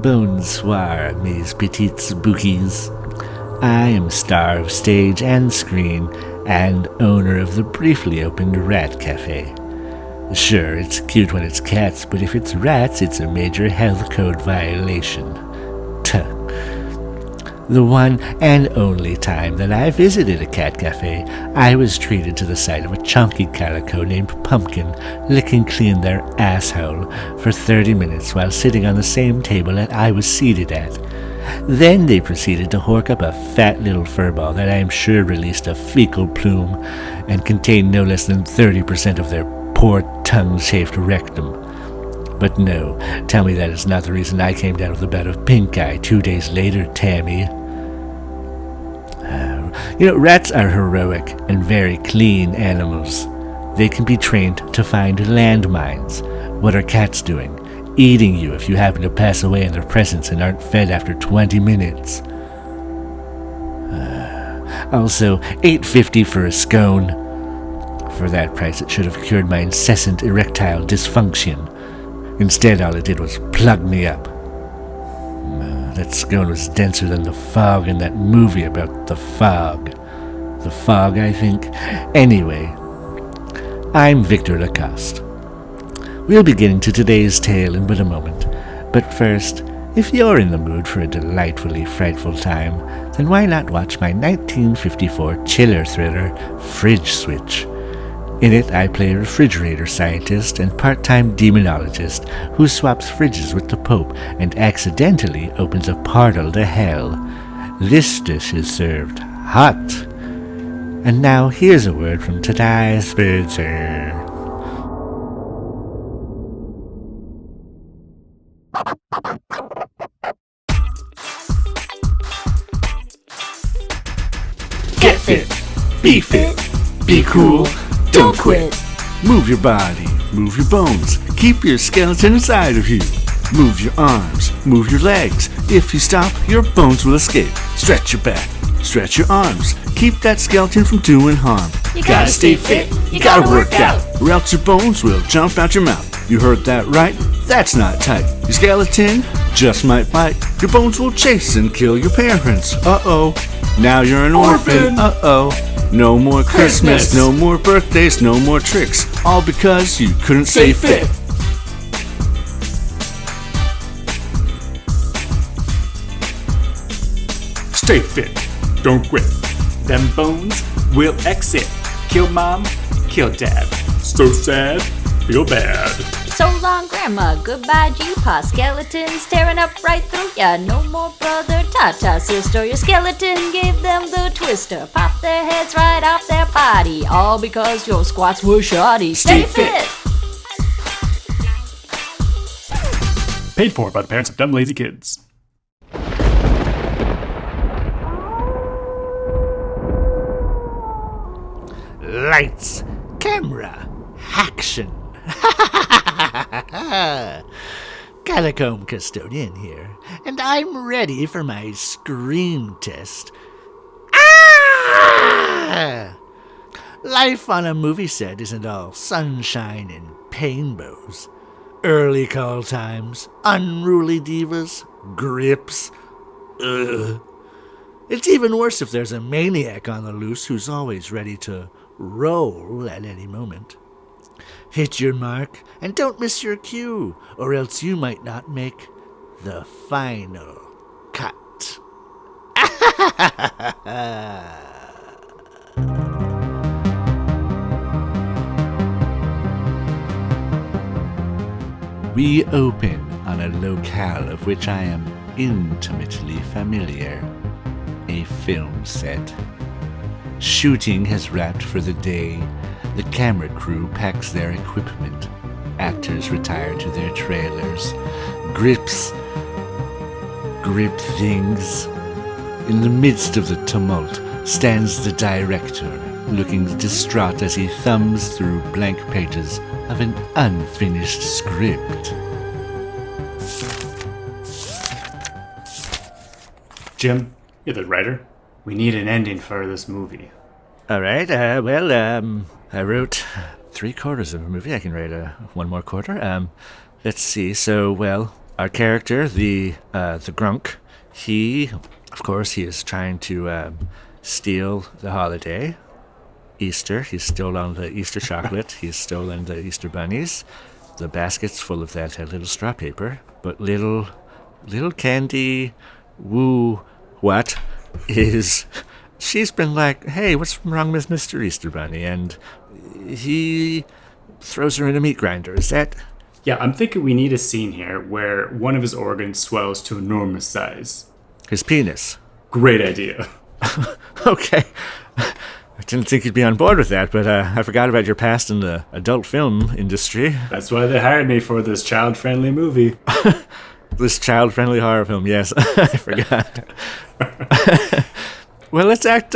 Bonsoir, mes petites boukies. I am star of stage and screen, and owner of the briefly opened Rat Cafe. Sure, it's cute when it's cats, but if it's rats, it's a major health code violation. Tuh. The one and only time that I visited a cat cafe, I was treated to the sight of a chunky calico named Pumpkin licking clean their asshole for 30 minutes while sitting on the same table that I was seated at. Then they proceeded to hork up a fat little furball that I am sure released a fecal plume and contained no less than 30% of their poor tongue-shaped rectum. But no, tell me that is not the reason I came down with a bout of pink eye 2 days later, Tammy. Rats are heroic and very clean animals. They can be trained to find landmines. What are cats doing? Eating you if you happen to pass away in their presence and aren't fed after 20 minutes. Also, $8.50 for a scone. For that price, it should have cured my incessant erectile dysfunction. Instead, all it did was plug me up. That scone was denser than the fog in that movie about the fog. The fog, I think. Anyway, I'm Victor Lacoste. We'll be getting to today's tale in but a moment. But first, if you're in the mood for a delightfully frightful time, then why not watch my 1954 chiller thriller, Fridge Switch? In it, I play a refrigerator scientist and part-time demonologist who swaps fridges with the Pope and accidentally opens a portal to hell. This dish is served hot. And now here's a word from today's sponsor. Get fit, be cool. Don't quit. Move your body, move your bones, keep your skeleton inside of you. Move your arms, move your legs. If you stop, your bones will escape. Stretch your back, stretch your arms. Keep that skeleton from doing harm. You gotta stay fit, you gotta work out, or else your bones will jump out your mouth. You heard that right? That's not tight. Your skeleton just might bite. Your bones will chase and kill your parents. Uh-oh. Now you're an orphan. Uh-oh. No more Christmas, no more birthdays, no more tricks. All because you couldn't stay fit. Stay fit. Don't quit. Them bones will exit. Kill mom, kill dad. So sad, feel bad. So long, Grandma. Goodbye, G-Pa. Skeletons tearing up right through ya. No more brother, Tata, sister. Your skeleton gave them the twister. Pop their heads right off their body. All because your squats were shoddy. Stay fit. Paid for by the parents of dumb, lazy kids. Lights, camera, action. Catacomb Custodian here, and I'm ready for my scream test. Ah! Life on a movie set isn't all sunshine and painbows. Early call times, unruly divas, grips. Ugh. It's even worse if there's a maniac on the loose who's always ready to roll at any moment. Hit your mark and don't miss your cue, or else you might not make the final cut. We open on a locale of which I am intimately familiar, a film set. Shooting has wrapped for the day. The camera crew packs their equipment. Actors retire to their trailers. Grips grip things. In the midst of the tumult stands the director, looking distraught as he thumbs through blank pages of an unfinished script. Jim, you're the writer. We need an ending for this movie. All right, I wrote 3/4 of a movie. I can write one more quarter. Let's see. So, well, our character, the Grunk, he is trying to steal the holiday, Easter. He's stolen the Easter chocolate. He's stolen the Easter bunnies. The basket's full of that little straw paper. But little Candy, she's been like, hey, what's wrong with Mr. Easter Bunny? And he throws her in a meat grinder. Is that? Yeah, I'm thinking we need a scene here where one of his organs swells to enormous size. His penis. Great idea. Okay. I didn't think you'd be on board with that, but I forgot about your past in the adult film industry. That's why they hired me for this child-friendly movie. This child-friendly horror film, yes. I forgot. Well, let's ask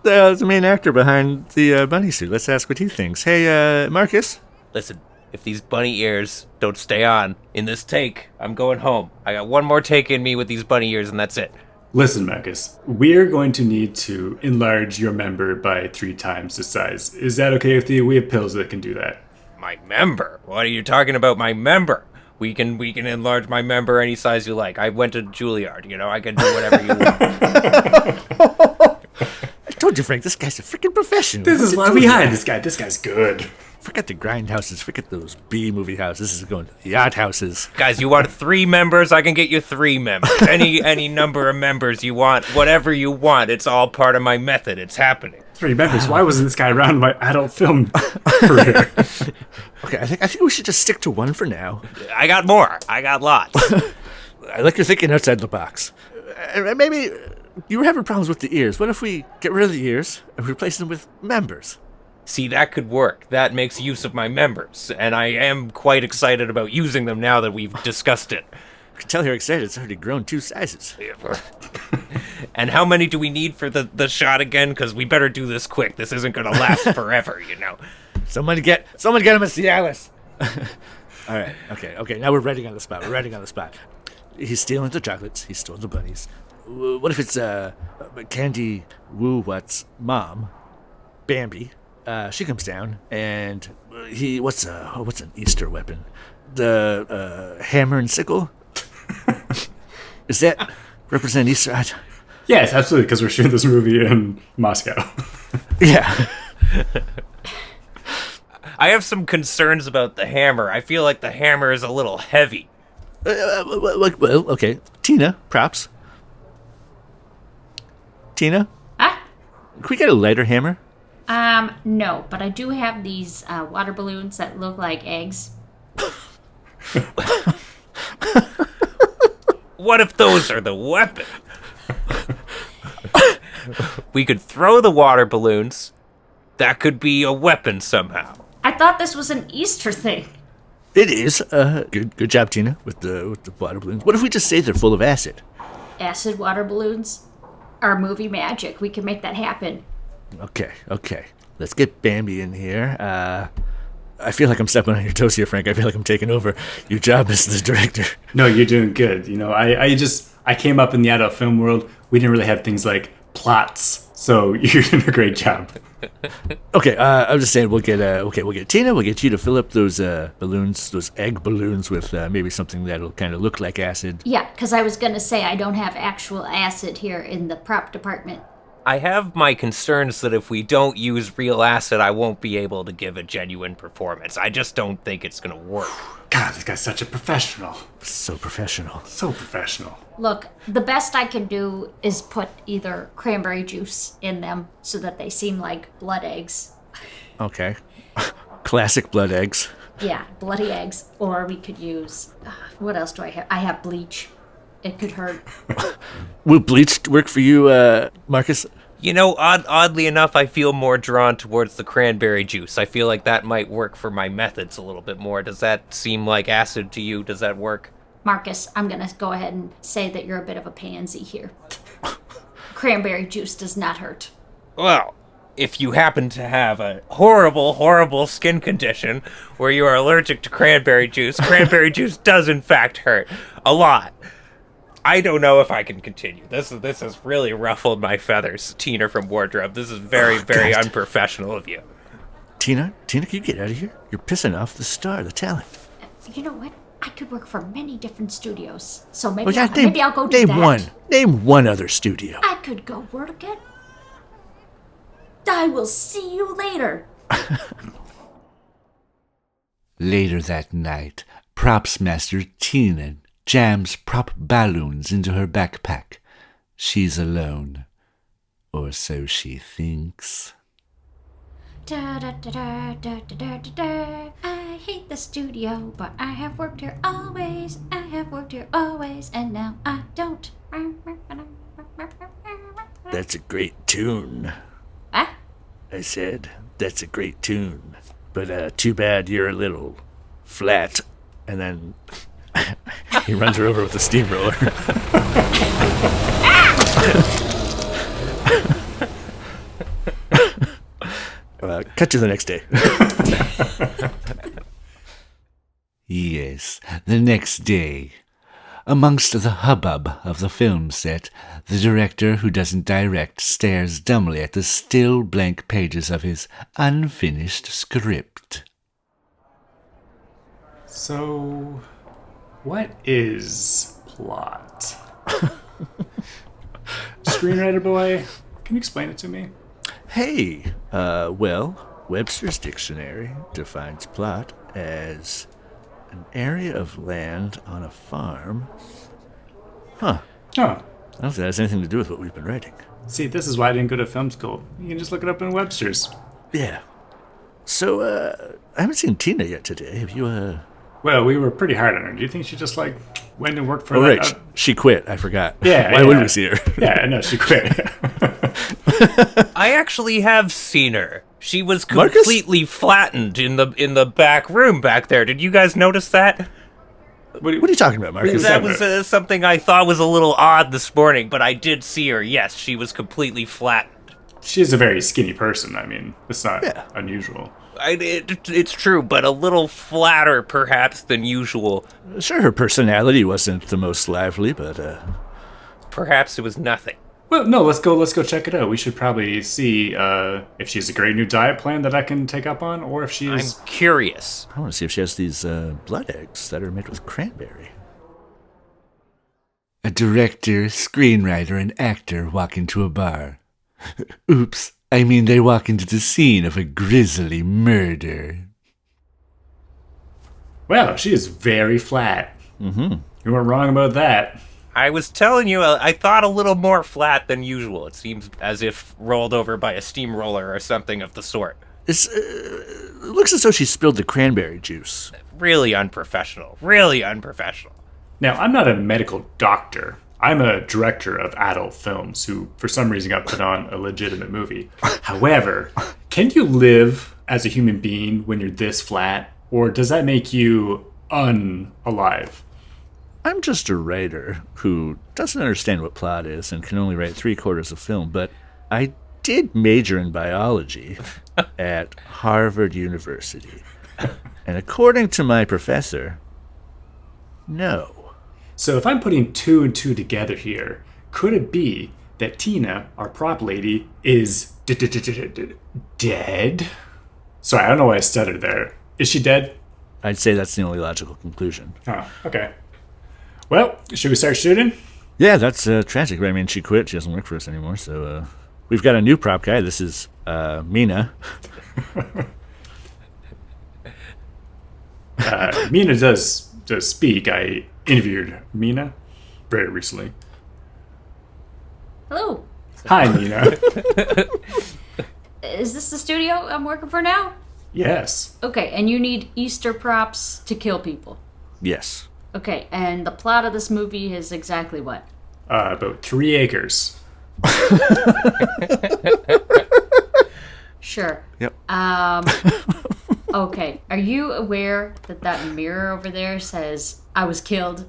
the main actor behind the bunny suit. Let's ask what he thinks. Hey, Marcus? Listen, if these bunny ears don't stay on in this take, I'm going home. I got one more take in me with these bunny ears, and that's it. Listen, Marcus, we're going to need to enlarge your member by 3 times the size. Is that okay with you? We have pills that can do that. My member? What are you talking about, my member? We can enlarge my member any size you like. I went to Juilliard, I can do whatever you want. I told you, Frank, this guy's a freaking professional. This is why we hired this guy. This guy's good. Forget the grindhouses. Forget those B-movie houses. This is going to the yacht houses. Guys, you want 3 members? I can get you 3 members. Any number of members you want, whatever you want. It's all part of my method. It's happening. 3 members. Why wasn't this guy around in my adult film career? Okay, I think we should just stick to 1 for now. I got more. I got lots. I like you're thinking outside the box. Maybe you were having problems with the ears. What if we get rid of the ears and replace them with members? See, that could work. That makes use of my members, and I am quite excited about using them now that we've discussed it. I can tell you're excited. It's already grown 2 sizes. And how many do we need for the shot again? Because we better do this quick. This isn't going to last forever, Someone get him a Cialis. All right. Okay. Now we're writing on the spot. He's stealing the chocolates. He stole the bunnies. What if it's Candy Woo What's mom, Bambi? She comes down, and what's an Easter weapon? The hammer and sickle? Does that represent Easter? Yes, absolutely, because we're shooting this movie in Moscow. Yeah. I have some concerns about the hammer. I feel like the hammer is a little heavy. Well, okay. Tina, props. Tina? Ah? Can we get a lighter hammer? No, but I do have these water balloons that look like eggs. What if those are the weapon? We could throw the water balloons. That could be a weapon somehow. I thought this was an Easter thing. It is. Good job, Tina, with the water balloons. What if we just say they're full of acid? Acid water balloons are movie magic. We can make that happen. Okay. Let's get Bambi in here. I feel like I'm stepping on your toes here, Frank. I feel like I'm taking over your job as the director. No, you're doing good. I came up in the adult film world. We didn't really have things like plots, so you're doing a great job. Okay, I'm just saying we'll get Tina. We'll get you to fill up those balloons, those egg balloons, with maybe something that'll kind of look like acid. Yeah, because I was going to say I don't have actual acid here in the prop department. I have my concerns that if we don't use real acid, I won't be able to give a genuine performance. I just don't think it's going to work. God, this guy's such a professional. So professional. So professional. Look, the best I can do is put either cranberry juice in them so that they seem like blood eggs. Okay. Classic blood eggs. Yeah, bloody eggs. Or we could use... what else do I have? I have bleach. It could hurt. Will bleach work for you, Marcus? Oddly enough, I feel more drawn towards the cranberry juice. I feel like that might work for my methods a little bit more. Does that seem like acid to you? Does that work? Marcus, I'm going to go ahead and say that you're a bit of a pansy here. Cranberry juice does not hurt. Well, if you happen to have a horrible, horrible skin condition where you are allergic to cranberry juice does in fact hurt. A lot. I don't know if I can continue. This has really ruffled my feathers, Tina from Wardrobe. This is very, very unprofessional of you. Tina, can you get out of here? You're pissing off the star, the talent. You know what? I could work for many different studios. So maybe, Well, yeah, maybe I'll go do that. Name one other studio. I could go work it. I will see you later. Later that night, props master Tina jams prop balloons into her backpack. She's alone. Or so she thinks. Da, da, da, da, da, da, da, da. I hate the studio, but I have worked here always. I have worked here always, and now I don't. That's a great tune. Ah? I said, that's a great tune. But too bad you're a little flat. And then he runs her over with a steamroller. Cut to the next day. Yes, the next day. Amongst the hubbub of the film set, the director who doesn't direct stares dumbly at the still blank pages of his unfinished script. So, what is plot? Screenwriter boy, can you explain it to me? Hey, well, Webster's dictionary defines plot as an area of land on a farm. Huh. Oh, I don't think that has anything to do with what we've been writing. see, this is why I didn't go to film school. You can just look it up in Webster's. Yeah. So, I haven't seen Tina yet today. Have you, Well, we were pretty hard on her. Do you think she just, like, went and worked for Oh, that? right. She quit. I forgot. Yeah, Why yeah. would we see her? Yeah, no, she quit. I actually have seen her. She was Marcus? completely flattened in the back room back there. Did you guys notice that? What are you talking about, Marcus? That was something I thought was a little odd this morning, but I did see her. Yes, she was completely flattened. She's a very skinny person. I mean, it's not Yeah. unusual. It's true, but a little flatter perhaps than usual. Sure, her personality wasn't the most lively, but, Perhaps it was nothing. Well, no, let's go check it out. We should probably see if she has a great new diet plan that I can take up on, or if I'm she's... curious. I want to see if she has these, blood eggs that are made with cranberry. A director, screenwriter, and actor walk into a bar. Oops, I mean they walk into the scene of a grisly murder. Well, she is very flat. Mm-hmm. You weren't wrong about that. I was telling you, I thought a little more flat than usual. It seems as if rolled over by a steamroller or something of the sort. It looks as though she spilled the cranberry juice. Really unprofessional. Really unprofessional. Now, I'm not a medical doctor. I'm a director of adult films who, for some reason, got put on a legitimate movie. However, can you live as a human being when you're this flat? Or does that make you unalive? I'm just a writer who doesn't understand what plot is and can only write 3/4 of film, but I did major in biology at Harvard University. And according to my professor, no. So if I'm putting two and two together here, could it be that Tina, our prop lady, is dead? Sorry, I don't know why I stuttered there. Is she dead? I'd say that's the only logical conclusion. Oh, okay. Well, should we start shooting? Yeah, that's tragic. I mean, she quit. She doesn't work for us anymore. So we've got a new prop guy. This is Mina. Mina does speak. I interviewed Mina very recently. Hello. Hi, Mina. Is this the studio I'm working for now? Yes. Okay, and you need Easter props to kill people. Yes. Okay, and the plot of this movie is exactly what? About 3 acres. Sure. Yep. Okay, are you aware that that mirror over there says, I was killed?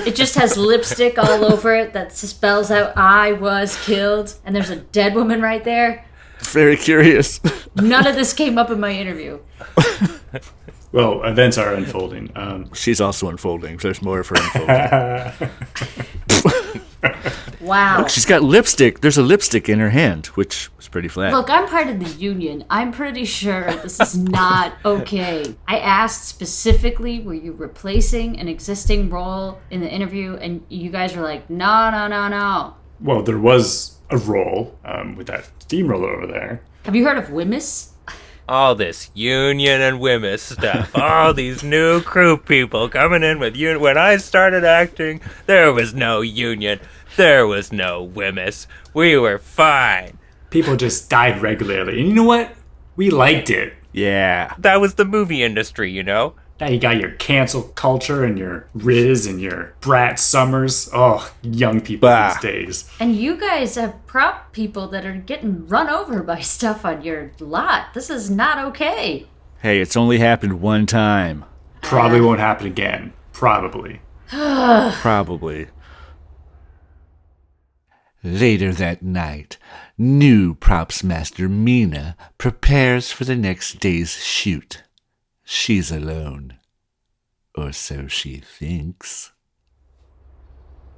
It just has lipstick all over it that spells out, I was killed, and there's a dead woman right there. Very curious. None of this came up in my interview. Well, events are unfolding. She's also unfolding. There's more of her unfolding. Wow. Look, she's got lipstick. There's a lipstick in her hand, which was pretty flat. Look, I'm part of the union. I'm pretty sure this is not okay. I asked specifically, were you replacing an existing role in the interview? And you guys were like, no. Well, there was a role with that steamroller over there. Have you heard of Wemyss? All this union and Wemyss stuff. All these new crew people coming in with union. When I started acting, there was no union. There was no Wemyss. We were fine. People just died regularly. And you know what? We liked it. Yeah. That was the movie industry, you know? Now you got your cancel culture and your Riz and your Brat Summers. Oh, young people Bah. these days. And you guys have prop people that are getting run over by stuff on your lot. This is not okay. Hey, it's only happened one time. Probably won't happen again. Probably. Probably. Later that night, new props master Mina prepares for the next day's shoot. She's alone. Or so she thinks.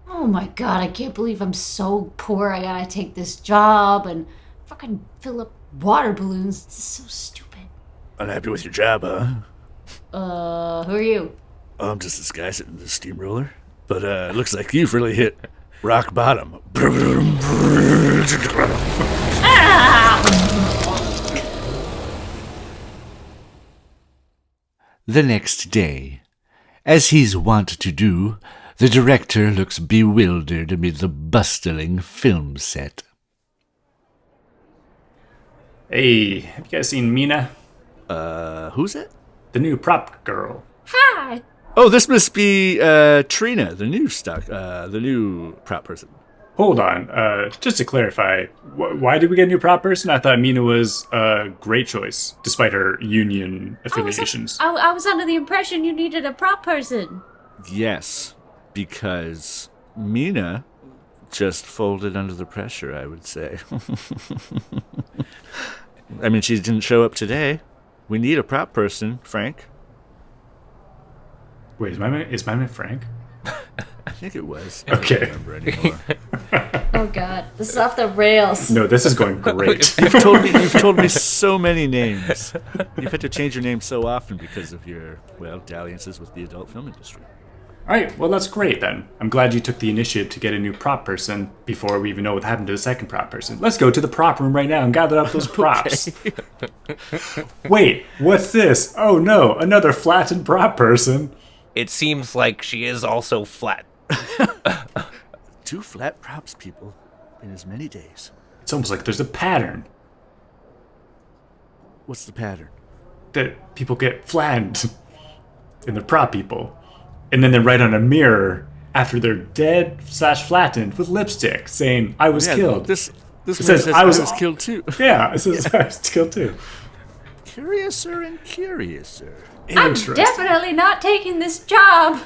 Oh my god, I can't believe I'm so poor. I gotta take this job and fucking fill up water balloons. This is so stupid. Unhappy with your job, huh? Who are you? I'm just this guy sitting in the steamroller. But looks like you've really hit rock bottom. The next day, as he's wont to do, the director looks bewildered amid the bustling film set. Hey, have you guys seen Mina? Who's it? The new prop girl. Hi! Oh, this must be Trina, the new prop person. Hold on, just to clarify, why did we get a new prop person? I thought Mina was a great choice, despite her union affiliations. I was under the impression you needed a prop person. Yes, because Mina just folded under the pressure, I would say. I mean, she didn't show up today. We need a prop person, Frank. Wait, is my name Frank? I think it was. Okay. I don't remember anymore. Oh god, this is off the rails. No, this is going great. You've told me so many names. You've had to change your name so often because of your, dalliances with the adult film industry. All right, well, that's great then. I'm glad you took the initiative to get a new prop person before we even know what happened to the second prop person. Let's go to the prop room right now and gather up those props. Wait, what's this? Oh no, another flattened prop person. It seems like she is also flat. 2 flat props people in as many days. It's almost like there's a pattern What's the pattern? that people get flattened in the prop people. And then they write on a mirror after they're dead / flattened with lipstick saying, I was killed. This says, I was killed too. Yeah, it says I was killed too. Curiouser and curiouser. I'm Interesting. definitely not taking this job.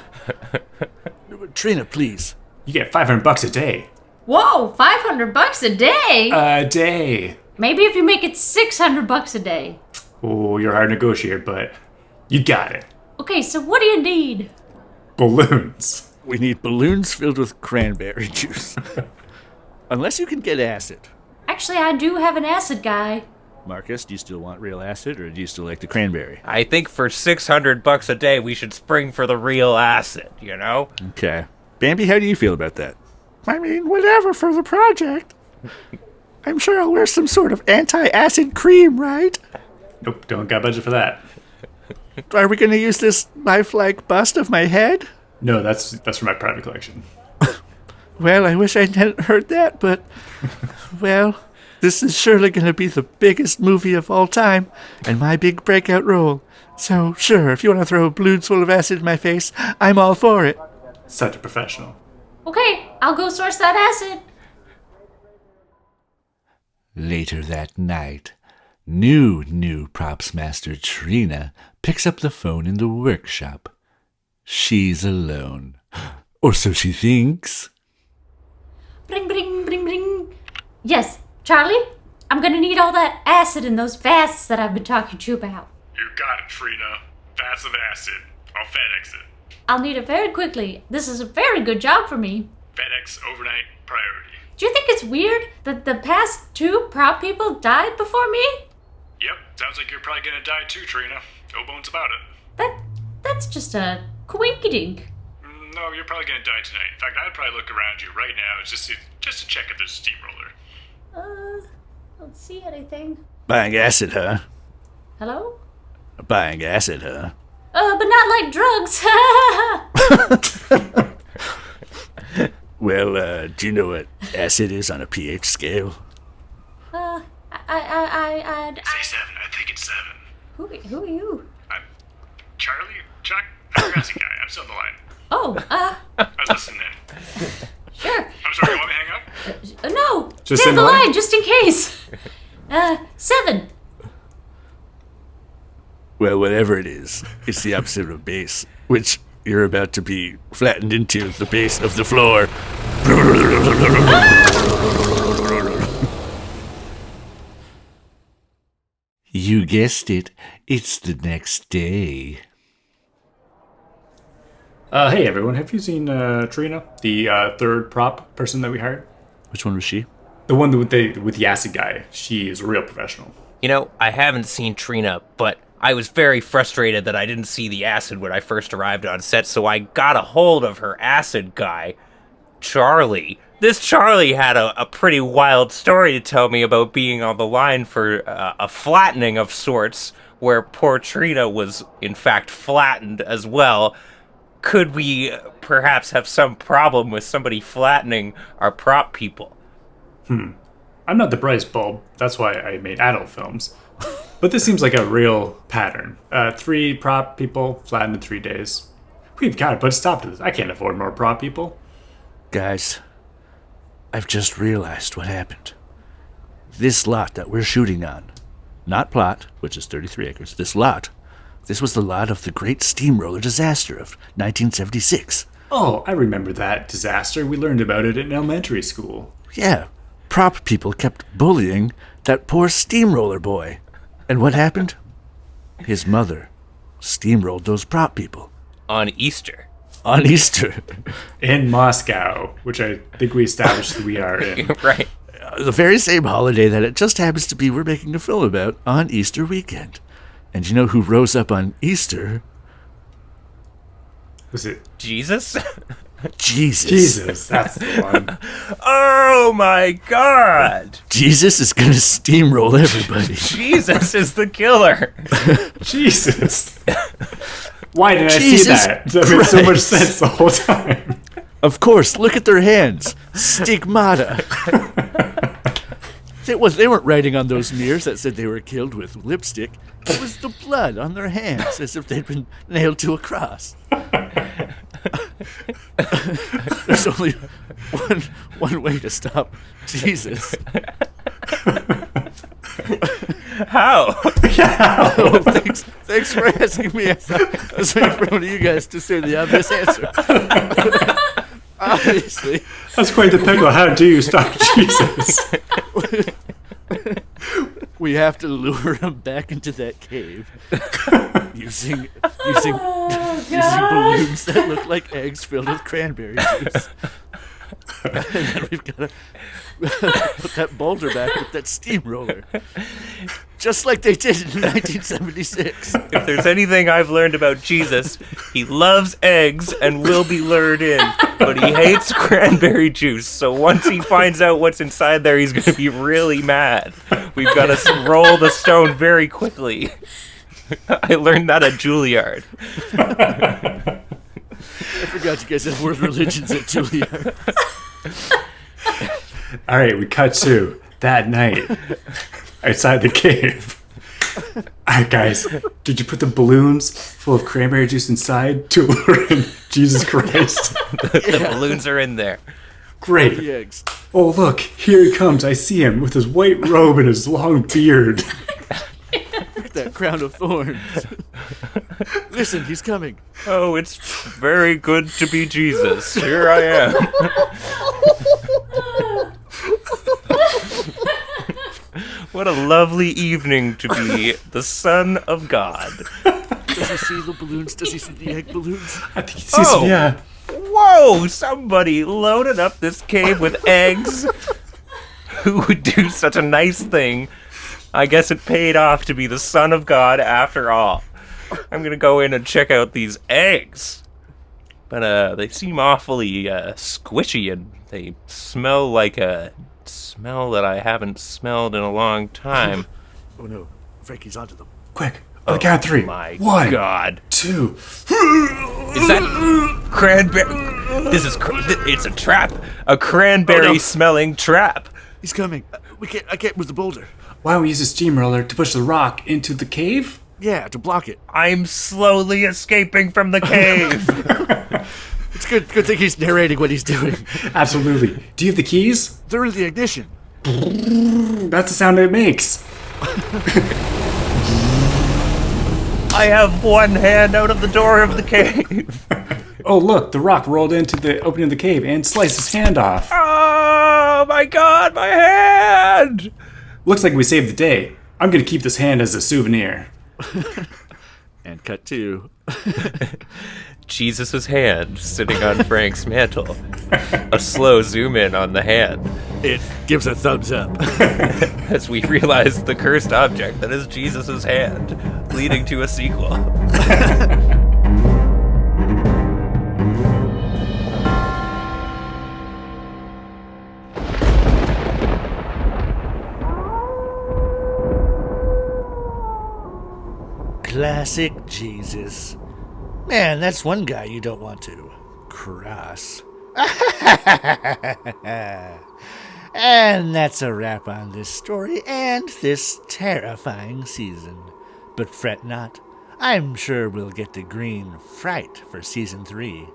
Trina, please. You get $500 a day. Whoa, $500 a day? A day. Maybe if you make it $600 a day. Oh, you're hard to negotiate, but you got it. Okay, so what do you need? Balloons. We need balloons filled with cranberry juice. Unless you can get acid. Actually, I do have an acid guy. Marcus, do you still want real acid, or do you still like the cranberry? I think for $600 a day, we should spring for the real acid, you know? Okay. Bambi, how do you feel about that? I mean, whatever for the project. I'm sure I'll wear some sort of anti-acid cream, right? Nope, don't got budget for that. Are we going to use this lifelike bust of my head? No, that's for my private collection. Well, I wish I hadn't heard that, but, well, this is surely going to be the biggest movie of all time, and my big breakout role. So, sure, if you want to throw balloons full of acid in my face, I'm all for it. Such a professional. Okay, I'll go source that acid. Later that night, new props master Trina picks up the phone in the workshop. She's alone. Or so she thinks. Bring, bring, bring, bring. Yes, Charlie? I'm gonna need all that acid in those fasts that I've been talking to you about. You got it, Trina. Fast of acid. I'll FedEx it. I'll need it very quickly. This is a very good job for me. FedEx overnight priority. Do you think it's weird that the past 2 prop people died before me? Yep, sounds like you're probably gonna die too, Trina. No bones about it. That's just a coinkydink. No, you're probably gonna die tonight. In fact, I'd probably look around you right now just to check if there's a steamroller. Don't see anything. Buying acid, huh? Hello? Buying acid, huh? But not like drugs. Well, do you know what acid is on a pH scale? I Say 7. I think it's 7. Who are you? I'm Charlie? Chuck? I'm the guy. I'm still on the line. Oh, I was listening in. sure. I'm sorry, you want me to hang up? No, Just stay in on the line? line, just in case. 7. Well, whatever it is, it's the opposite of base, which you're about to be flattened into the base of the floor. You guessed it, it's the next day. Hey everyone, have you seen Trina, the third prop person that we hired? Which one was she? The one with the acid guy. She is a real professional. You know, I haven't seen Trina, but I was very frustrated that I didn't see the acid when I first arrived on set, so I got a hold of her acid guy, Charlie. This Charlie had a pretty wild story to tell me about being on the line for a flattening of sorts, where poor Trina was, in fact, flattened as well. Could we perhaps have some problem with somebody flattening our prop people? I'm not the brightest bulb. That's why I made adult films. But this seems like a real pattern. 3 prop people flattened in 3 days. We've got to put a stop to this. I can't afford more prop people. Guys, I've just realized what happened. This lot that we're shooting on, not plot, which is 33 acres, this was the lot of the Great Steamroller Disaster of 1976. Oh, I remember that disaster. We learned about it in elementary school. Yeah, prop people kept bullying that poor steamroller boy. And what happened? His mother steamrolled those prop people. On Easter. On Easter. In Moscow, which I think we established that we are in. Right. The very same holiday that it just happens to be we're making a film about on Easter weekend. And you know who rose up on Easter? Was it Jesus? Jesus. Jesus? That's the one. Oh my god! Jesus is gonna steamroll everybody. Jesus is the killer! Jesus. Why did I Jesus see that? That made so much Christ. sense the whole time. Of course, look at their hands. Stigmata. They weren't writing on those mirrors that said they were killed with lipstick. It was the blood on their hands, as if they'd been nailed to a cross. There's only one way to stop Jesus. How? Oh, thanks for asking me. I was waiting for one of you guys to say the obvious answer. Obviously. That's quite the pickle. How do you stop Jesus? We have to lure him back into that cave using balloons that look like eggs filled with cranberry juice. And then we've got to put that boulder back with that steamroller. Just like they did in 1976. If there's anything I've learned about Jesus, he loves eggs and will be lured in, but he hates cranberry juice, so once he finds out what's inside there, he's going to be really mad. We've got to roll the stone very quickly. I learned that at Juilliard. I forgot you guys had world religions at Juilliard. All right, we cut to that night outside the cave. All right, guys, did you put the balloons full of cranberry juice inside to lure in Jesus Christ? The balloons are in there. Great. The eggs. Oh, look, here he comes. I see him with his white robe and his long beard. That crown of thorns. Listen, he's coming. Oh, it's very good to be Jesus. Here I am. What a lovely evening to be the Son of God. Does he see the balloons? Does he see the egg balloons? I think he sees him, yeah. Whoa! Somebody loaded up this cave with eggs. Who would do such a nice thing? I guess it paid off to be the Son of God after all. I'm gonna go in and check out these eggs. But they seem awfully squishy, and they smell like a smell that I haven't smelled in a long time. Oh no, Frankie's onto them. Quick, on the count of 3. My 1, God. 2. Is that cranberry? It's a trap. A cranberry-smelling trap. He's coming. I can't move the boulder. Why don't we use a steamroller to push the rock into the cave? Yeah, to block it. I'm slowly escaping from the cave. It's good thing he's narrating what he's doing. Absolutely. Do you have the keys? They're in the ignition. That's the sound it makes. I have one hand out of the door of the cave. Oh, look, the rock rolled into the opening of the cave and sliced his hand off. Oh my God, my hand! Looks like we saved the day. I'm going to keep this hand as a souvenir. And cut to Jesus' hand sitting on Frank's mantle. A slow zoom in on the hand It gives a thumbs up. as we realize the cursed object that is Jesus' hand, leading to a sequel. Classic Jesus. Man, that's one guy you don't want to cross. And that's a wrap on this story and this terrifying season. But fret not, I'm sure we'll get the green fright for season 3.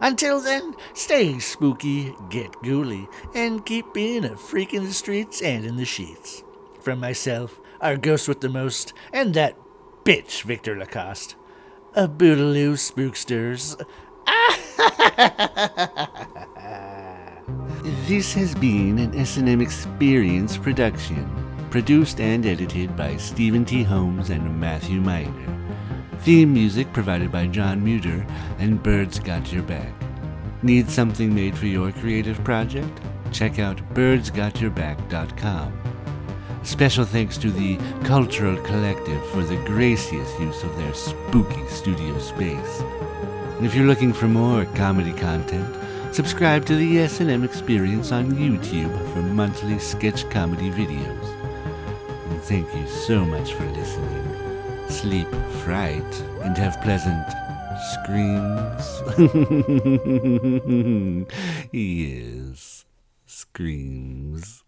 Until then, stay spooky, get ghouly, and keep being a freak in the streets and in the sheets. From myself, our ghost with the most, and that bitch Victor Lacoste. A bootaloo spooksters. This has been an S&M Experience production, produced and edited by Stephen T. Holmes and Matthew Miner. Theme music provided by John Muter and Birds Got Your Back. Need something made for your creative project? Check out birdsgotyourback.com. Special thanks to the Cultural Collective for the gracious use of their spooky studio space. And if you're looking for more comedy content, subscribe to the S&M Experience on YouTube for monthly sketch comedy videos. And thank you so much for listening. Sleep fright and have pleasant screams. Yes, screams.